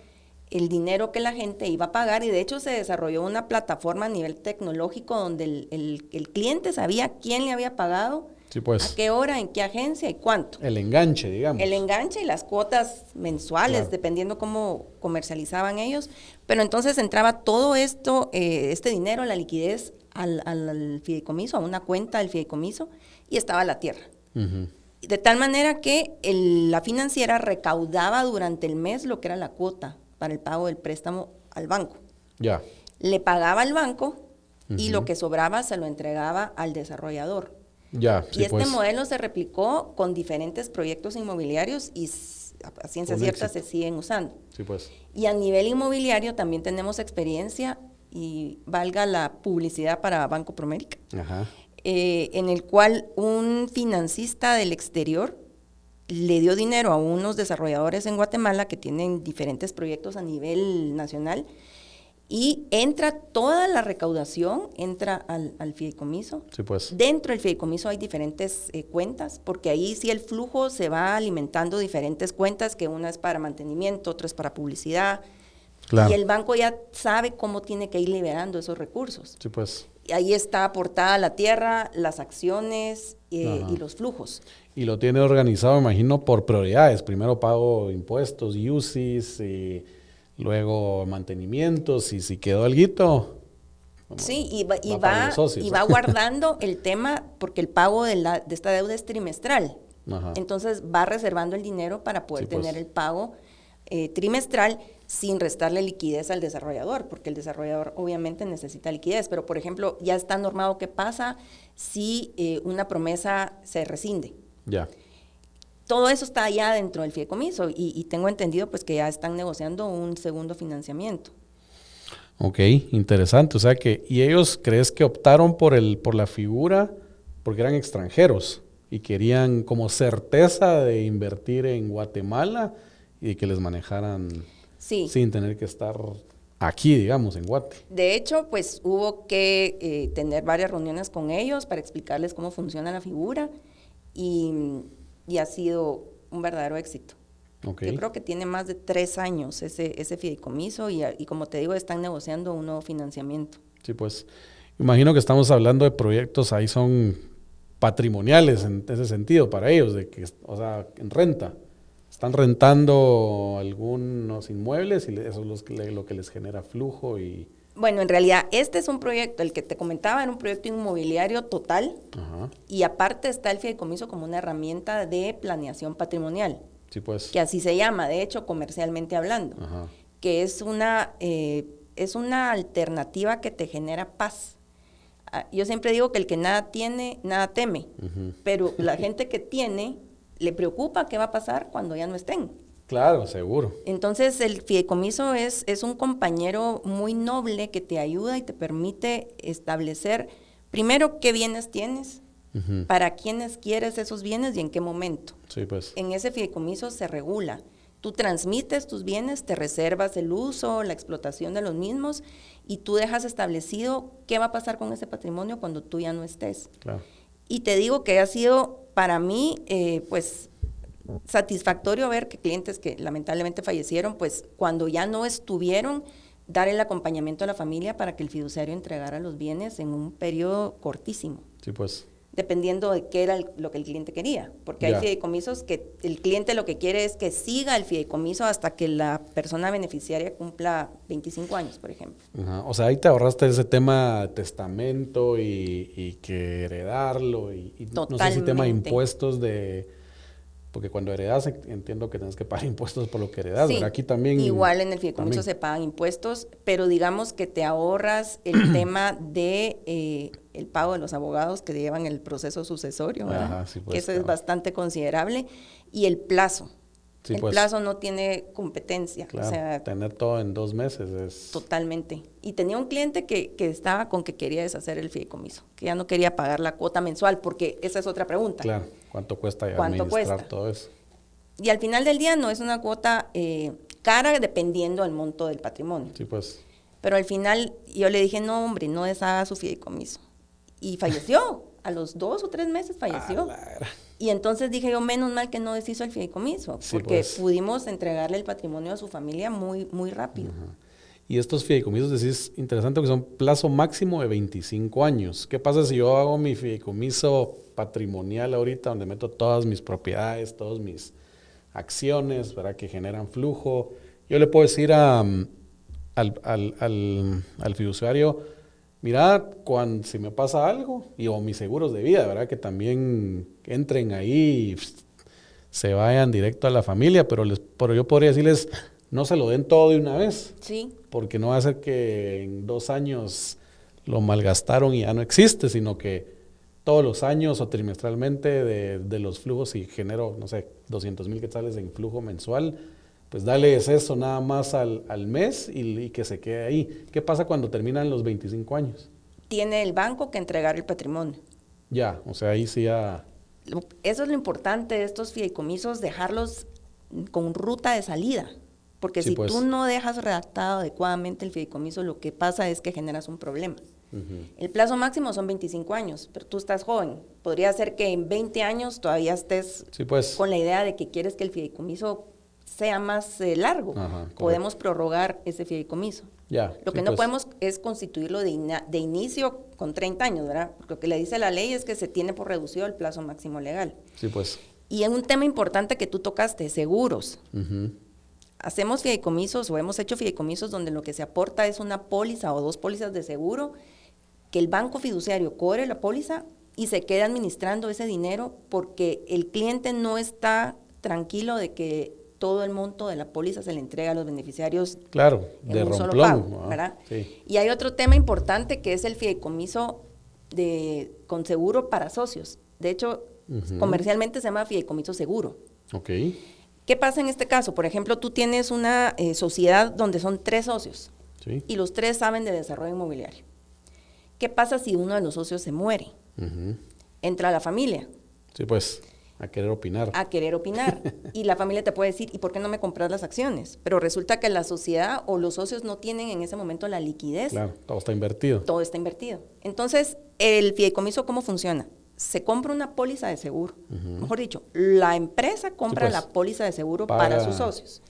el dinero que la gente iba a pagar y de hecho se desarrolló una plataforma a nivel tecnológico donde el cliente sabía quién le había pagado, sí, pues, a qué hora, en qué agencia y cuánto. El enganche, digamos. El enganche y las cuotas mensuales, claro, dependiendo cómo comercializaban ellos. Pero entonces entraba todo esto, este dinero, la liquidez al fideicomiso, a una cuenta del fideicomiso, y estaba la tierra. Uh-huh. De tal manera que la financiera recaudaba durante el mes lo que era la cuota para el pago del préstamo al banco. Ya. Le pagaba al banco, uh-huh, y lo que sobraba se lo entregaba al desarrollador. Ya, y este modelo se replicó con diferentes proyectos inmobiliarios y a ciencia cierta se siguen usando. Sí, pues. Y a nivel inmobiliario también tenemos experiencia, y valga la publicidad para Banco Promérica, ajá, en el cual un financista del exterior le dio dinero a unos desarrolladores en Guatemala que tienen diferentes proyectos a nivel nacional y entra toda la recaudación, entra al fideicomiso. Sí, pues. Dentro del fideicomiso hay diferentes cuentas, porque ahí sí el flujo se va alimentando diferentes cuentas, que una es para mantenimiento, otra es para publicidad, Claro. y el banco ya sabe cómo tiene que ir liberando esos recursos. Sí, pues. Ahí está aportada la tierra, las acciones Ajá. y los flujos. Y lo tiene organizado, imagino, por prioridades. Primero pago impuestos, UCIs, y luego mantenimientos, y si quedó alguito, Sí, para los socios. y va guardando el tema, porque el pago de esta deuda es trimestral. Ajá. Entonces va reservando el dinero para poder Sí, pues. tener el pago trimestral sin restarle liquidez al desarrollador, porque el desarrollador obviamente necesita liquidez. Pero, por ejemplo, ya está normado qué pasa si una promesa se rescinde. Ya. Todo eso está ya dentro del fideicomiso y tengo entendido pues que ya están negociando un segundo financiamiento. Ok, interesante. O sea que, ¿y ellos crees que optaron por la figura porque eran extranjeros y querían como certeza de invertir en Guatemala y que les manejaran Sí. sin tener que estar aquí, digamos, en Guate? De hecho, pues hubo que tener varias reuniones con ellos para explicarles cómo funciona la figura y ha sido un verdadero éxito. Okay. Yo creo que tiene más de 3 años ese fideicomiso y como te digo, están negociando un nuevo financiamiento. Sí, pues imagino que estamos hablando de proyectos ahí son patrimoniales en ese sentido para ellos, de que, o sea, en renta. Están rentando algunos inmuebles y eso es lo que les genera flujo y... Bueno, en realidad este es un proyecto, el que te comentaba era un proyecto inmobiliario total. Ajá. Y aparte está el fideicomiso como una herramienta de planeación patrimonial. Sí, pues. Que así se llama, de hecho, comercialmente hablando. Ajá. Que es una alternativa que te genera paz. Yo siempre digo que el que nada tiene, nada teme. Uh-huh. Pero la gente que tiene, le preocupa qué va a pasar cuando ya no estén. Claro, seguro. Entonces el fideicomiso es un compañero muy noble que te ayuda y te permite establecer primero qué bienes tienes, Uh-huh. para quiénes quieres esos bienes y en qué momento. Sí, pues. En ese fideicomiso se regula. Tú transmites tus bienes, te reservas el uso, la explotación de los mismos y tú dejas establecido qué va a pasar con ese patrimonio cuando tú ya no estés. Claro. Y te digo que ha sido para mí, pues, satisfactorio ver que clientes que lamentablemente fallecieron, pues, cuando ya no estuvieron, dar el acompañamiento a la familia para que el fiduciario entregara los bienes en un periodo cortísimo. Sí, pues. Dependiendo de qué era lo que el cliente quería, porque hay fideicomisos que el cliente lo que quiere es que siga el fideicomiso hasta que la persona beneficiaria cumpla 25 años, por ejemplo. Ajá. O sea, ahí te ahorraste ese tema de testamento y que heredarlo y no sé si tema de impuestos porque cuando heredas entiendo que tienes que pagar impuestos por lo que heredas, sí, pero aquí también... Igual en el fideicomiso se pagan impuestos, pero digamos que te ahorras el tema de el pago de los abogados que llevan el proceso sucesorio, ¿verdad? Ajá, sí, pues, que eso es bastante considerable, y el plazo. Sí, el plazo no tiene competencia. Claro, o sea, tener todo en 2 meses es... Totalmente. Y tenía un cliente que estaba con que quería deshacer el fideicomiso, que ya no quería pagar la cuota mensual, porque esa es otra pregunta. Claro, ¿cuánto cuesta administrar todo eso? Y al final del día no es una cuota cara dependiendo del monto del patrimonio. Sí, pues. Pero al final yo le dije, no, hombre, no deshaga su fideicomiso. Y falleció. A los 2 o 3 meses falleció. Y entonces dije yo, menos mal que no deshizo el fideicomiso, sí, porque pues pudimos entregarle el patrimonio a su familia muy, muy rápido. Uh-huh. Y estos fideicomisos, decís, interesante, que son plazo máximo de 25 años. ¿Qué pasa si yo hago mi fideicomiso patrimonial ahorita, donde meto todas mis propiedades, todas mis acciones, ¿verdad?, que generan flujo? Yo le puedo decir al fiduciario, mira, si me pasa algo, o mis seguros de vida, ¿verdad?, que también entren ahí y se vayan directo a la familia, pero yo podría decirles, no se lo den todo de una vez. Sí. Porque no va a ser que en 2 años lo malgastaron y ya no existe, sino que todos los años o trimestralmente de los flujos, si genero, no sé, 200,000 quetzales en flujo mensual, pues dale eso nada más al mes y que se quede ahí. ¿Qué pasa cuando terminan los 25 años? Tiene el banco que entregar el patrimonio. Ya, o sea, ahí sí ya... Eso es lo importante de estos fideicomisos, dejarlos con ruta de salida. Porque Sí, si pues. tú no dejas redactado adecuadamente el fideicomiso, lo que pasa es que generas un problema. El plazo máximo son 25 años, pero tú estás joven. Podría ser que en 20 años todavía estés Sí, pues. con la idea de que quieres que el fideicomiso sea más largo. Ajá, correcto. Podemos prorrogar ese fideicomiso. Ya. Lo sí, que no pues. podemos es constituirlo de inicio con 30 años, ¿verdad? Porque lo que le dice la ley es que se tiene por reducido el plazo máximo legal. Sí, pues. Y en un tema importante que tú tocaste, seguros. Ujú. Hacemos fideicomisos o hemos hecho fideicomisos donde lo que se aporta es una póliza o 2 pólizas de seguro, que el banco fiduciario cobre la póliza y se quede administrando ese dinero porque el cliente no está tranquilo de que todo el monto de la póliza se le entrega a los beneficiarios Claro, en de un solo romplón. pago, ¿no? ¿verdad? Sí. Y hay otro tema importante que es el fideicomiso con seguro para socios. De hecho, comercialmente se llama fideicomiso seguro. Ok. ¿Qué pasa en este caso? Por ejemplo, tú tienes una sociedad donde son 3 socios Sí. y los 3 saben de desarrollo inmobiliario. ¿Qué pasa si uno de los socios se muere? Ujú. Entra la familia Sí, pues. A querer opinar. a querer opinar y la familia te puede decir, ¿y por qué no me compras las acciones? Pero resulta que la sociedad o los socios no tienen en ese momento la liquidez. Claro, todo está invertido. Todo está invertido. Entonces, el fideicomiso, ¿cómo funciona? Se compra una póliza de seguro. Mejor dicho, la empresa compra Sí, pues, la póliza de seguro para- para sus socios.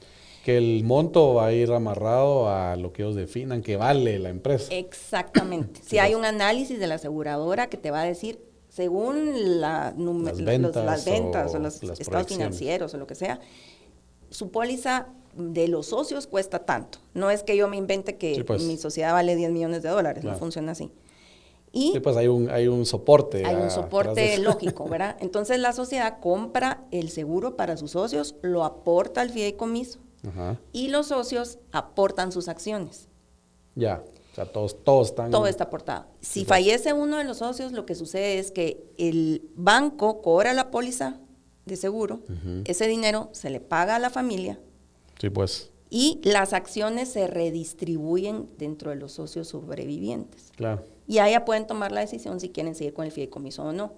Que el monto va a ir amarrado a lo que ellos definan que vale la empresa. Exactamente. Si hay un análisis de la aseguradora que te va a decir, según las ventas o los las estados proyecciones. financieros o lo que sea, su póliza de los socios cuesta tanto. No es que yo me invente que Sí, pues. mi sociedad vale 10 millones de dólares, Claro. no funciona así. Y Sí, pues hay un soporte. hay un atrás de soporte eso. lógico, ¿verdad? Entonces la sociedad compra el seguro para sus socios, lo aporta al fideicomiso Ajá. y los socios aportan sus acciones. Ya. O sea, todos están. Todo está aportado. Si Sí, pues. fallece uno de los socios, lo que sucede es que el banco cobra la póliza de seguro, ese dinero se le paga a la familia Sí, pues. y las acciones se redistribuyen dentro de los socios sobrevivientes. Claro. Y ahí ya pueden tomar la decisión si quieren seguir con el fideicomiso o no.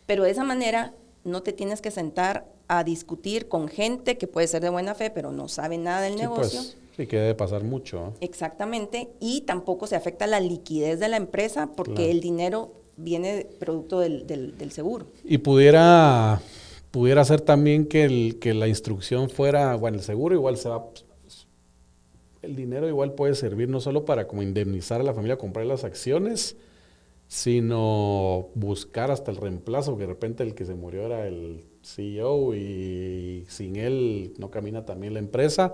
Pero de esa manera no te tienes que sentar a discutir con gente que puede ser de buena fe, pero no sabe nada del Sí, negocio. pues. Sí, que debe pasar mucho. Exactamente, y tampoco se afecta la liquidez de la empresa porque Claro. el dinero viene producto del seguro. Y pudiera ser también que la instrucción fuera, bueno, el seguro igual se va, el dinero igual puede servir no solo para como indemnizar a la familia, comprar las acciones, sino buscar hasta el reemplazo, que de repente el que se murió era el CEO y sin él no camina también la empresa.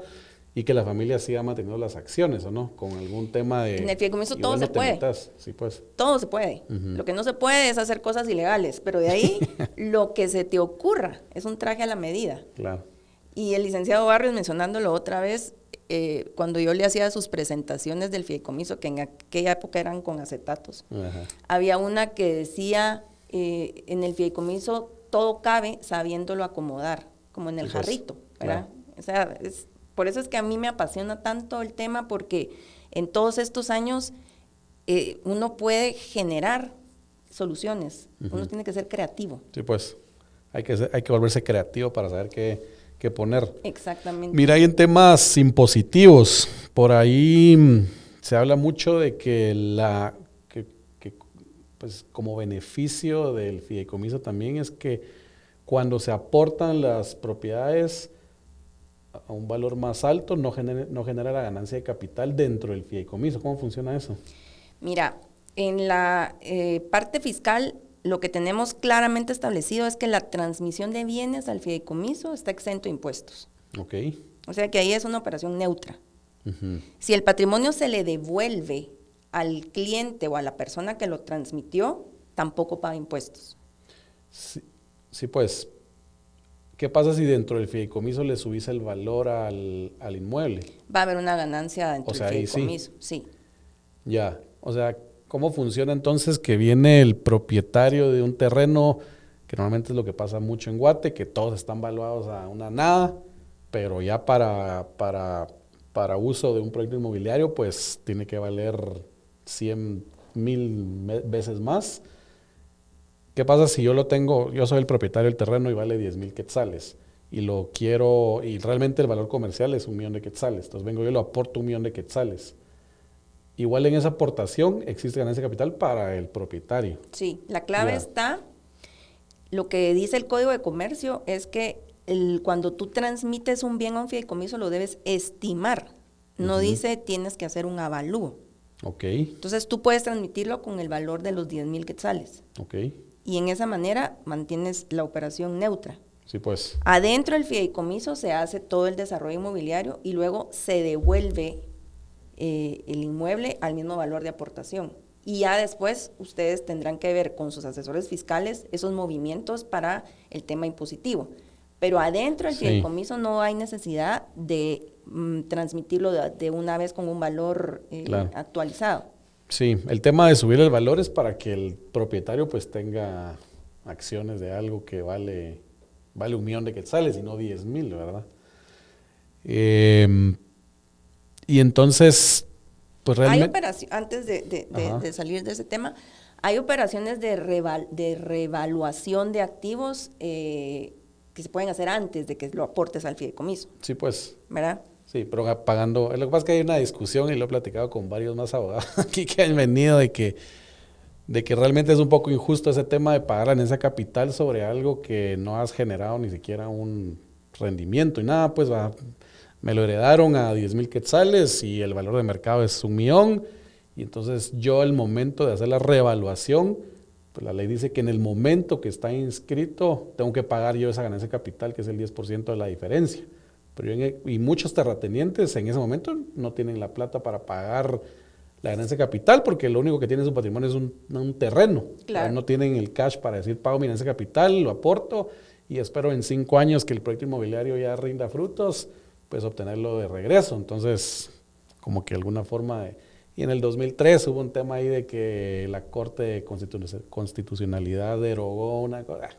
Y que la familia siga manteniendo las acciones, ¿o no? Con algún tema de... En el fideicomiso todo igual se no te puede. metas. Sí, pues. Todo se puede. Lo que no se puede es hacer cosas ilegales, pero de ahí lo que se te ocurra es un traje a la medida. Claro. Y el licenciado Barrios, mencionándolo otra vez, cuando yo le hacía sus presentaciones del fideicomiso, que en aquella época eran con acetatos, Ajá. había una que decía, en el fideicomiso todo cabe sabiéndolo acomodar, como en el Sí, pues, jarrito, ¿verdad? claro. O sea, por eso es que a mí me apasiona tanto el tema, porque en todos estos años uno puede generar soluciones, uno tiene que ser creativo. Sí, pues. Hay que volverse creativo para saber qué poner. Exactamente. Mira, hay en temas impositivos. Por ahí se habla mucho de que pues como beneficio del fideicomiso también es que cuando se aportan las propiedades a un valor más alto, no genera la ganancia de capital dentro del fideicomiso. ¿Cómo funciona eso? Mira, en la parte fiscal, lo que tenemos claramente establecido es que la transmisión de bienes al fideicomiso está exento de impuestos. Ok. O sea que ahí es una operación neutra. Ujú. Si el patrimonio se le devuelve al cliente o a la persona que lo transmitió, tampoco paga impuestos. Sí, pues. ¿Qué pasa si dentro del fideicomiso le subís el valor al inmueble? Va a haber una ganancia dentro O sea, del ahí sí. fideicomiso. Sí. Ya, o sea, ¿cómo funciona entonces que viene el propietario de un terreno, que normalmente es lo que pasa mucho en Guate, que todos están valuados a una nada, pero ya para uso de un proyecto inmobiliario, pues tiene que valer 100,000 veces más? ¿Qué pasa si yo soy el propietario del terreno y vale 10,000 quetzales? y lo quiero, y realmente el valor comercial es 1,000,000 de quetzales. Entonces vengo yo y lo aporto 1,000,000 de quetzales. Igual en esa aportación existe ganancia de capital para el propietario. Sí, la clave está, lo que dice el Código de Comercio es que cuando tú transmites un bien a un fideicomiso lo debes estimar. No dice tienes que hacer un avalúo. Ok. Entonces tú puedes transmitirlo con el valor de los 10,000 quetzales. Ok. Y en esa manera mantienes la operación neutra. Sí, pues. Adentro del fideicomiso se hace todo el desarrollo inmobiliario y luego se devuelve el inmueble al mismo valor de aportación. Y ya después ustedes tendrán que ver con sus asesores fiscales esos movimientos para el tema impositivo. Pero adentro del fideicomiso no hay necesidad de transmitirlo de una vez con un valor actualizado. Sí, el tema de subir el valor es para que el propietario pues tenga acciones de algo que vale 1,000,000 de quetzales y no 10,000, ¿verdad? Y entonces, pues realmente... Hay operaciones, antes de salir de ese tema, hay operaciones de revaluación de activos que se pueden hacer antes de que lo aportes al fideicomiso. Sí, pues. ¿Verdad? Sí, pero pagando... Lo que pasa es que hay una discusión, y lo he platicado con varios más abogados aquí que han venido, de que realmente es un poco injusto ese tema de pagar la ganancia capital sobre algo que no has generado ni siquiera un rendimiento. Y nada, pues me lo heredaron a 10,000 quetzales y el valor de mercado es 1,000,000. Y entonces yo, al momento de hacer la reevaluación, pues la ley dice que en el momento que está inscrito tengo que pagar yo esa ganancia capital, que es el 10% de la diferencia. Pero y muchos terratenientes en ese momento no tienen la plata para pagar la ganancia capital, porque lo único que tiene en su patrimonio es un terreno. Claro. No tienen el cash para decir, pago mi ganancia capital, lo aporto y espero en 5 años que el proyecto inmobiliario ya rinda frutos, pues obtenerlo de regreso. Entonces, como que alguna forma de... Y en el 2003 hubo un tema ahí de que la Corte de Constitucionalidad derogó una cosa.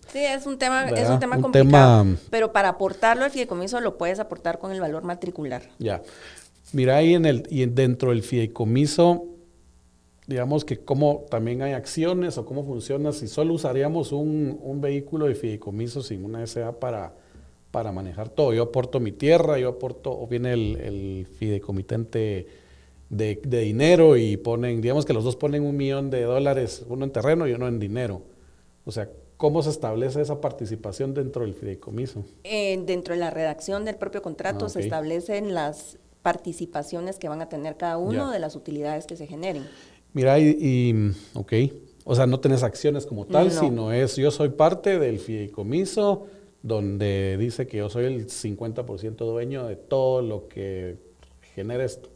Sí, es un tema Un complicado, pero para aportarlo al fideicomiso lo puedes aportar con el valor matricular. Ya. Mira, ahí dentro del fideicomiso, digamos que cómo también hay acciones o cómo funciona, si solo usaríamos un vehículo de fideicomiso sin una SA para manejar todo. Yo aporto mi tierra, o viene el fideicomitente de dinero y digamos que los dos ponen $1,000,000, uno en terreno y uno en dinero. O sea, ¿cómo se establece esa participación dentro del fideicomiso? Dentro de la redacción del propio contrato se establecen las participaciones que van a tener cada uno de las utilidades que se generen. Mira, ok, o sea, no tenés acciones como tal, sino yo soy parte del fideicomiso donde dice que yo soy el 50% dueño de todo lo que genera esto.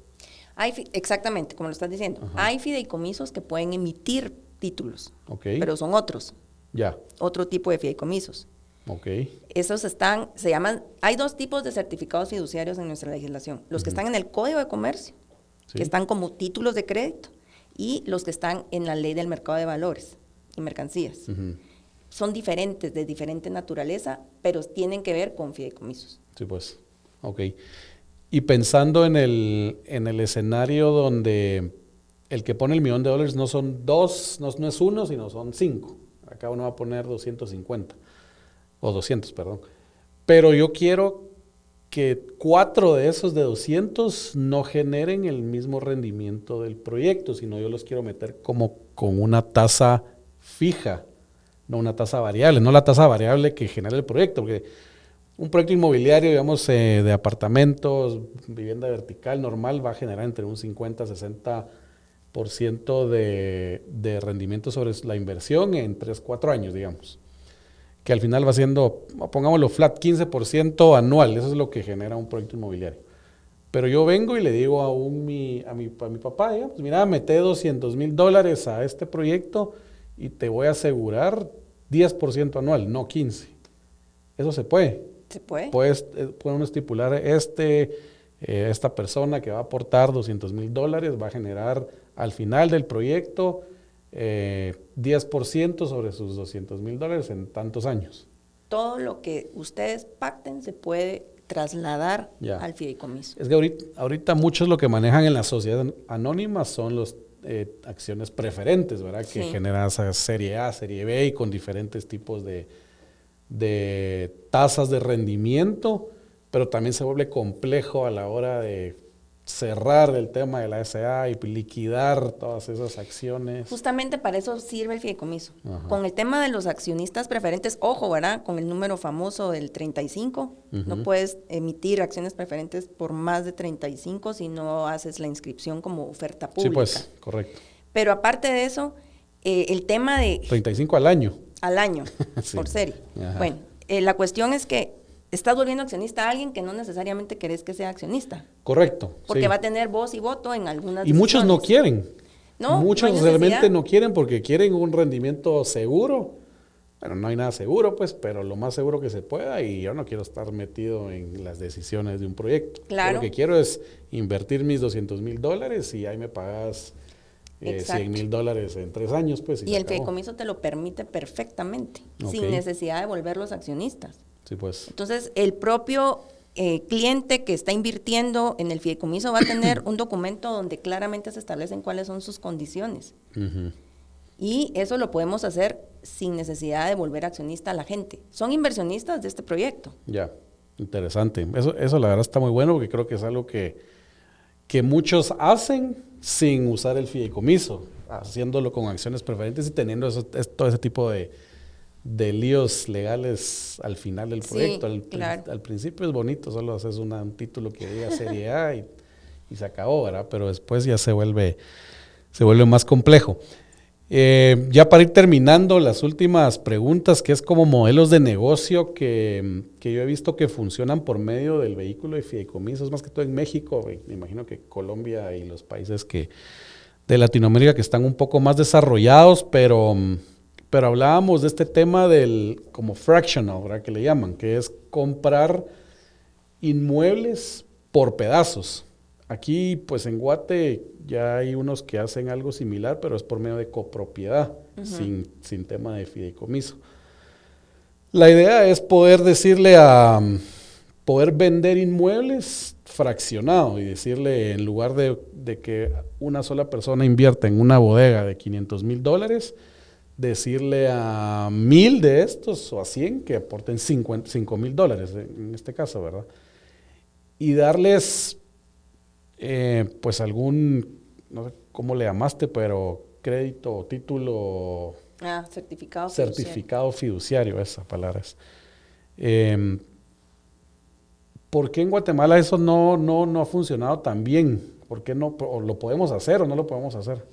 Exactamente, como lo estás diciendo. Ajá. Hay fideicomisos que pueden emitir títulos, pero son otros. Ya. Otro tipo de fideicomisos. Ok. Esos hay 2 tipos de certificados fiduciarios en nuestra legislación. Los que están en el Código de Comercio, que están como títulos de crédito, y los que están en la Ley del Mercado de Valores y Mercancías. Son diferentes, de diferente naturaleza, pero tienen que ver con fideicomisos. Sí, pues. Ok. Y pensando en el escenario donde el que pone el $1,000,000 no son 2, no es 1, sino son 5. Acá uno va a poner 250, o 200, perdón. Pero yo quiero que 4 de esos de 200 no generen el mismo rendimiento del proyecto, sino yo los quiero meter como con una tasa fija, no una tasa variable, no la tasa variable que genera el proyecto, porque un proyecto inmobiliario, digamos, de apartamentos, vivienda vertical normal, va a generar entre un 50-60% de rendimiento sobre la inversión en 3-4 años, digamos. Que al final va siendo, pongámoslo flat, 15% anual. Eso es lo que genera un proyecto inmobiliario. Pero yo vengo y le digo a mi papá, digamos, mira, mete $200,000 a este proyecto y te voy a asegurar 10% anual, no 15%. Eso se puede. ¿Se puede? Puede uno estipular esta persona que va a aportar $200,000 va a generar al final del proyecto 10% sobre sus $200,000 en tantos años. Todo lo que ustedes pacten se puede trasladar al fideicomiso. Es que ahorita muchos lo que manejan en la sociedad anónima son las acciones preferentes, ¿verdad? Sí. Que generan esa serie A, serie B y con diferentes tipos de de tasas de rendimiento, pero también se vuelve complejo a la hora de cerrar el tema de la SA y liquidar todas esas acciones. Justamente para eso sirve el fideicomiso. Ajá. Con el tema de los accionistas preferentes, ojo, ¿verdad? Con el número famoso del 35, no puedes emitir acciones preferentes por más de 35 si no haces la inscripción como oferta pública. Sí, pues, correcto. Pero aparte de eso, el tema de... 35 al año. Al año, Sí. por serie. Ajá. Bueno, la cuestión es que estás volviendo accionista a alguien que no necesariamente querés que sea accionista. Correcto. Porque sí. va a tener voz y voto en algunas Y muchos no decisiones. quieren. No, muchos no hay realmente necesidad. no quieren porque quieren un rendimiento seguro. Bueno, no hay nada seguro, pues, pero lo más seguro que se pueda, y yo no quiero estar metido en las decisiones de un proyecto. Claro. Yo lo que quiero es invertir mis $200,000 y ahí me pagas Exacto. $100,000 en 3 años, pues. Y se el acabó. fideicomiso te lo permite perfectamente, Ok. sin necesidad de volverlos accionistas. Sí, pues. Entonces, el propio cliente que está invirtiendo en el fideicomiso va a tener un documento donde claramente se establecen cuáles son sus condiciones. Ujú. Y eso lo podemos hacer sin necesidad de volver accionista a la gente. Son inversionistas de este proyecto. Ya, interesante. Eso la verdad está muy bueno porque creo que es algo que muchos hacen sin usar el fideicomiso, haciéndolo con acciones preferentes y teniendo todo ese tipo de líos legales al final del Sí, proyecto. claro. Al principio es bonito, solo haces un título que diga Serie A y se acabó, ¿verdad? Pero después ya se vuelve más complejo. Ya para ir terminando, las últimas preguntas, que es como modelos de negocio que yo he visto que funcionan por medio del vehículo de fideicomisos, más que todo en México, y me imagino que Colombia y los países de Latinoamérica que están un poco más desarrollados, pero hablábamos de este tema del como fractional, ¿verdad? Que le llaman, que es comprar inmuebles por pedazos. Aquí, pues en Guate ya hay unos que hacen algo similar, pero es por medio de copropiedad, sin tema de fideicomiso. La idea es poder poder vender inmuebles fraccionado y decirle, en lugar de que una sola persona invierta en una bodega de $500,000, decirle a 1,000 de estos o a 100 que aporten $5,000 en este caso, ¿verdad? Y darles pues algún, no sé cómo le llamaste, pero crédito o título, Certificado fiduciario, esa palabra es. ¿Por qué en Guatemala eso no ha funcionado tan bien? ¿Por qué no? ¿O lo podemos hacer o no lo podemos hacer?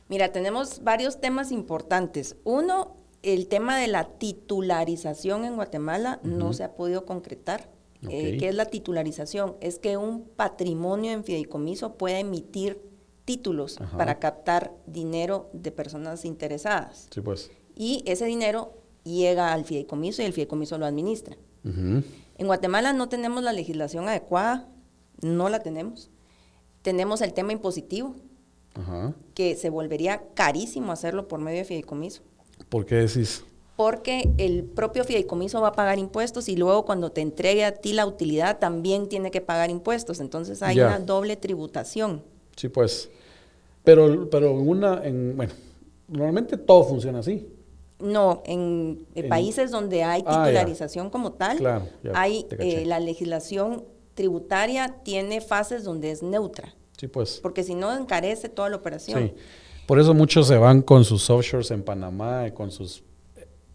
Mira, tenemos varios temas importantes. Uno, el tema de la titularización en Guatemala no se ha podido concretar. Okay. ¿Qué es la titularización? Es que un patrimonio en fideicomiso pueda emitir títulos para captar dinero de personas interesadas. Sí, pues. Y ese dinero llega al fideicomiso y el fideicomiso lo administra. En Guatemala no tenemos la legislación adecuada, no la tenemos. Tenemos el tema impositivo, que se volvería carísimo hacerlo por medio de fideicomiso. ¿Por qué decís? Porque el propio fideicomiso va a pagar impuestos y luego cuando te entregue a ti la utilidad también tiene que pagar impuestos. Entonces hay una doble tributación. Sí, pues. Pero bueno, normalmente todo funciona así. No, en países donde hay titularización como tal, claro, hay la legislación tributaria tiene fases donde es neutra. Sí, pues. Porque si no encarece toda la operación. Sí. Por eso muchos se van con sus offshores en Panamá, con sus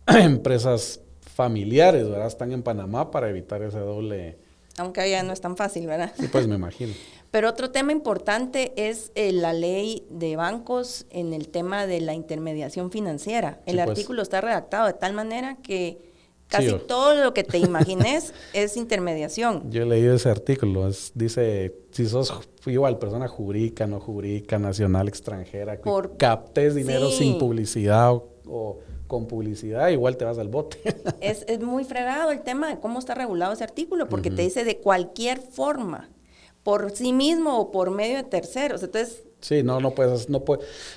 empresas familiares, ¿verdad? Están en Panamá para evitar ese doble. Aunque allá no es tan fácil, ¿verdad? Sí, pues me imagino. Pero otro tema importante es la ley de bancos en el tema de la intermediación financiera. El artículo está redactado de tal manera que casi todo lo que te imagines es intermediación. Yo he leído ese artículo, dice, si sos igual persona jurídica, no jurídica, nacional, extranjera, que captes dinero sin publicidad o con publicidad, igual te vas al bote. Es muy fregado el tema de cómo está regulado ese artículo, porque te dice de cualquier forma, por sí mismo o por medio de terceros. Entonces, sí, no puede.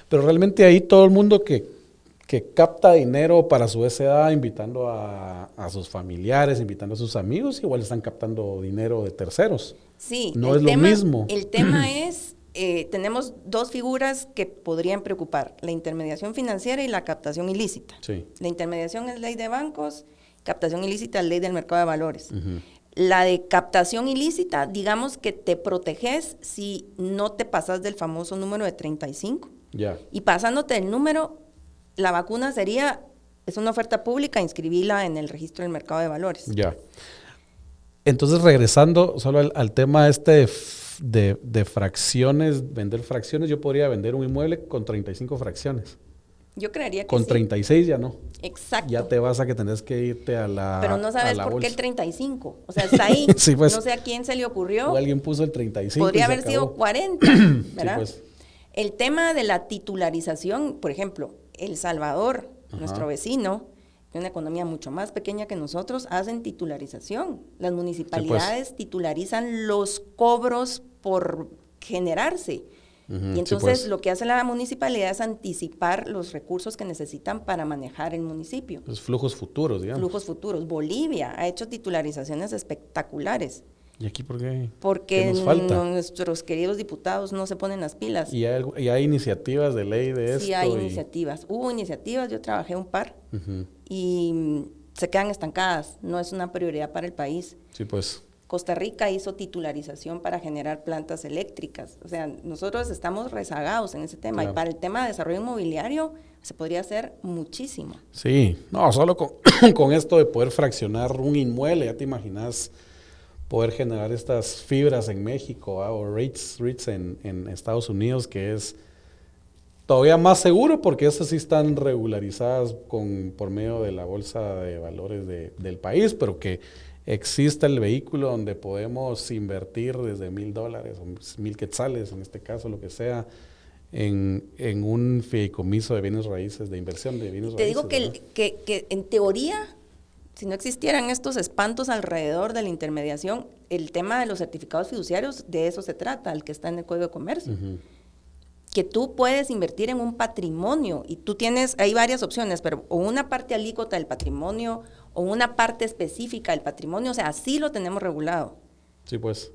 Pero realmente ahí todo el mundo que capta dinero para su SA, invitando a sus familiares, invitando a sus amigos, igual están captando dinero de terceros. Sí. No es lo mismo. El tema es, tenemos dos figuras que podrían preocupar, la intermediación financiera y la captación ilícita. Sí. La intermediación es ley de bancos, captación ilícita, ley del mercado de valores. La de captación ilícita, digamos que te proteges si no te pasas del famoso número de 35. Y pasándote el número, la vacuna sería, es una oferta pública, inscribirla en el registro del mercado de valores. Entonces, regresando solo al tema de fracciones, vender fracciones, yo podría vender un inmueble con 35 fracciones. Yo creería que con 36 ya no. Exacto. Ya te vas a que tenés que irte a la Pero no sabes por bolsa. qué el 35. O sea, está ahí. Sí, pues, no sé a quién se le ocurrió. O alguien puso el 35. Podría haber sido 40, ¿verdad? Sí, pues. El tema de la titularización, por ejemplo, El Salvador, nuestro vecino, de una economía mucho más pequeña que nosotros, hacen titularización. Las municipalidades titularizan los cobros por generarse. Y entonces lo que hace la municipalidad es anticipar los recursos que necesitan para manejar el municipio. Los flujos futuros, digamos. Flujos futuros. Bolivia ha hecho titularizaciones espectaculares. ¿Y aquí por qué? Porque ¿Qué nos falta? Nuestros queridos diputados no se ponen las pilas. ¿Y hay iniciativas de ley de esto? Sí, hay iniciativas. Hubo iniciativas, yo trabajé un par y se quedan estancadas. No es una prioridad para el país. Sí, pues. Costa Rica hizo titularización para generar plantas eléctricas. O sea, nosotros estamos rezagados en ese tema. Claro. Y para el tema de desarrollo inmobiliario se podría hacer muchísimo. Sí, no, solo con esto de poder fraccionar un inmueble, ya te imaginas poder generar estas fibras en México o REITs en Estados Unidos, que es todavía más seguro porque esas sí están regularizadas por medio de la bolsa de valores del país, pero que exista el vehículo donde podemos invertir desde $1,000 o 1,000 quetzales, en este caso, lo que sea, en un fideicomiso de bienes raíces, de inversión de bienes raíces. Te digo que en teoría, si no existieran estos espantos alrededor de la intermediación, el tema de los certificados fiduciarios, de eso se trata, el que está en el Código de Comercio. Que tú puedes invertir en un patrimonio y tú hay varias opciones, pero o una parte alícuota del patrimonio o una parte específica del patrimonio, o sea, así lo tenemos regulado. Sí, pues.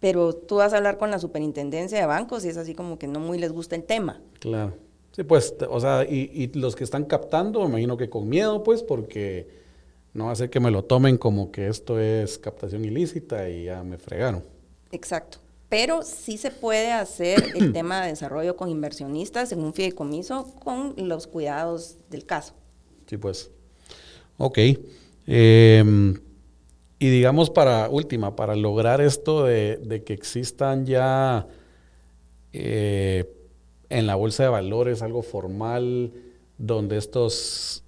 Pero tú vas a hablar con la superintendencia de bancos y es así como que no muy les gusta el tema. Claro. Sí, pues, o sea, y los que están captando, me imagino que con miedo, pues, porque no va a ser que me lo tomen como que esto es captación ilícita y ya me fregaron. Exacto. Pero sí se puede hacer el tema de desarrollo con inversionistas en un fideicomiso con los cuidados del caso. Sí, pues. Ok. Y digamos para lograr esto de que existan ya en la bolsa de valores algo formal donde estos,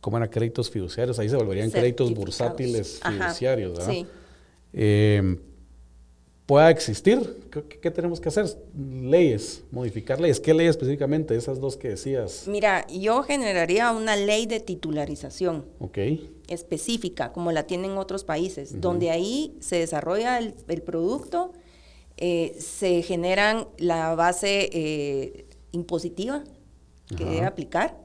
¿cómo eran? Créditos fiduciarios, ahí se volverían créditos bursátiles fiduciarios, ¿verdad? Sí. Pueda existir. ¿Qué tenemos que hacer? Leyes, modificar leyes. ¿Qué ley específicamente? Esas dos que decías. Mira, yo generaría una ley de titularización específica, como la tienen otros países, donde ahí se desarrolla el producto, se generan la base impositiva que debe aplicar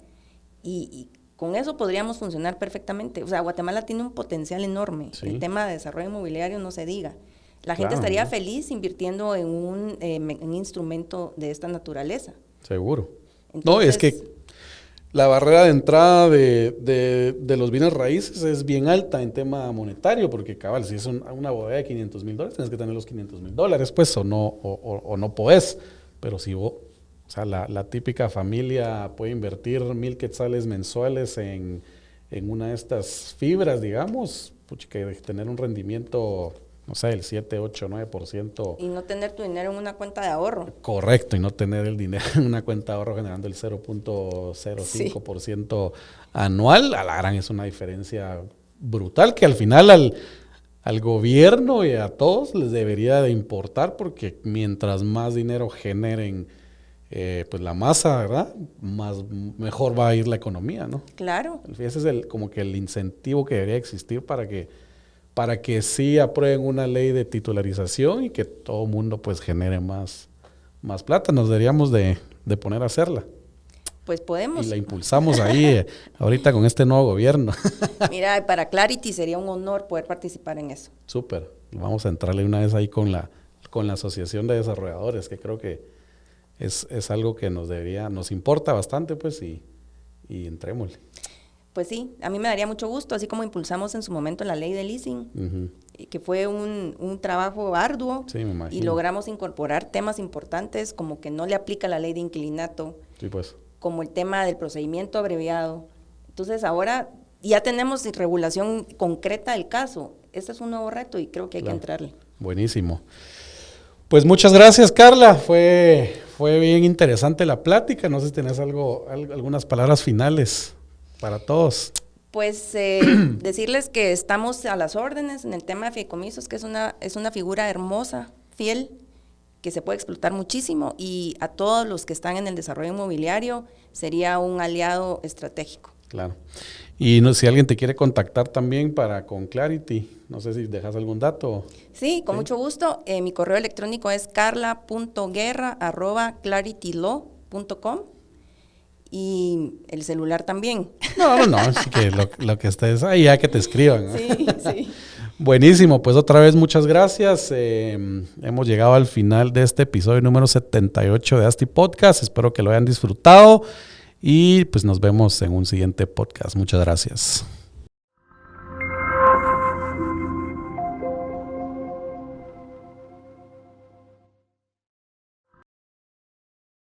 y con eso podríamos funcionar perfectamente. O sea, Guatemala tiene un potencial enorme. Sí. El tema de desarrollo inmobiliario no se diga. La gente estaría feliz invirtiendo en un instrumento de esta naturaleza. Seguro. Entonces, no, es que la barrera de entrada de los bienes raíces es bien alta en tema monetario, porque cabal, si es una bodega de $500,000, tienes que tener los $500,000, pues, o no podés. Pero si vos, o sea, la típica familia puede invertir 1,000 quetzales mensuales en una de estas fibras, digamos, que tener un rendimiento, no sé, el 7, 8, 9%. Y no tener tu dinero en una cuenta de ahorro. Correcto, y no tener el dinero en una cuenta de ahorro generando el 0.05% anual, a la gran es una diferencia brutal que al final al gobierno y a todos les debería de importar, porque mientras más dinero generen pues la masa, ¿verdad? Mejor va a ir la economía, ¿no? Claro. Ese es como que el incentivo que debería existir para que sí aprueben una ley de titularización y que todo el mundo pues genere más plata. Nos deberíamos de poner a hacerla. Pues podemos. Y la impulsamos ahí ahorita con este nuevo gobierno. Mira, para Clarity sería un honor poder participar en eso. Súper. Vamos a entrarle una vez ahí con la Asociación de Desarrolladores, que creo que es algo que nos importa bastante, pues, y entrémosle. Pues sí, a mí me daría mucho gusto, así como impulsamos en su momento la ley de leasing, que fue un trabajo arduo, Sí, me imagino. y logramos incorporar temas importantes como que no le aplica la ley de inquilinato, Sí, pues. como el tema del procedimiento abreviado. Entonces ahora ya tenemos regulación concreta del caso. Este es un nuevo reto y creo que hay que entrarle. Buenísimo. Pues muchas gracias, Carla. Fue bien interesante la plática. No sé si tenés algunas palabras finales para todos. Pues decirles que estamos a las órdenes en el tema de fideicomisos, que es una figura hermosa, fiel, que se puede explotar muchísimo, y a todos los que están en el desarrollo inmobiliario sería un aliado estratégico. Claro. Y si alguien te quiere contactar también con Clarity, no sé si dejas algún dato. Sí, con mucho gusto. Mi correo electrónico es carla.guerra@claritylaw.com y el celular también. No, así que lo que estés ahí, ya que te escriban. Sí, sí. Buenísimo, pues otra vez muchas gracias. Hemos llegado al final de este episodio número 78 de Asti Podcast. Espero que lo hayan disfrutado y pues nos vemos en un siguiente podcast. Muchas gracias.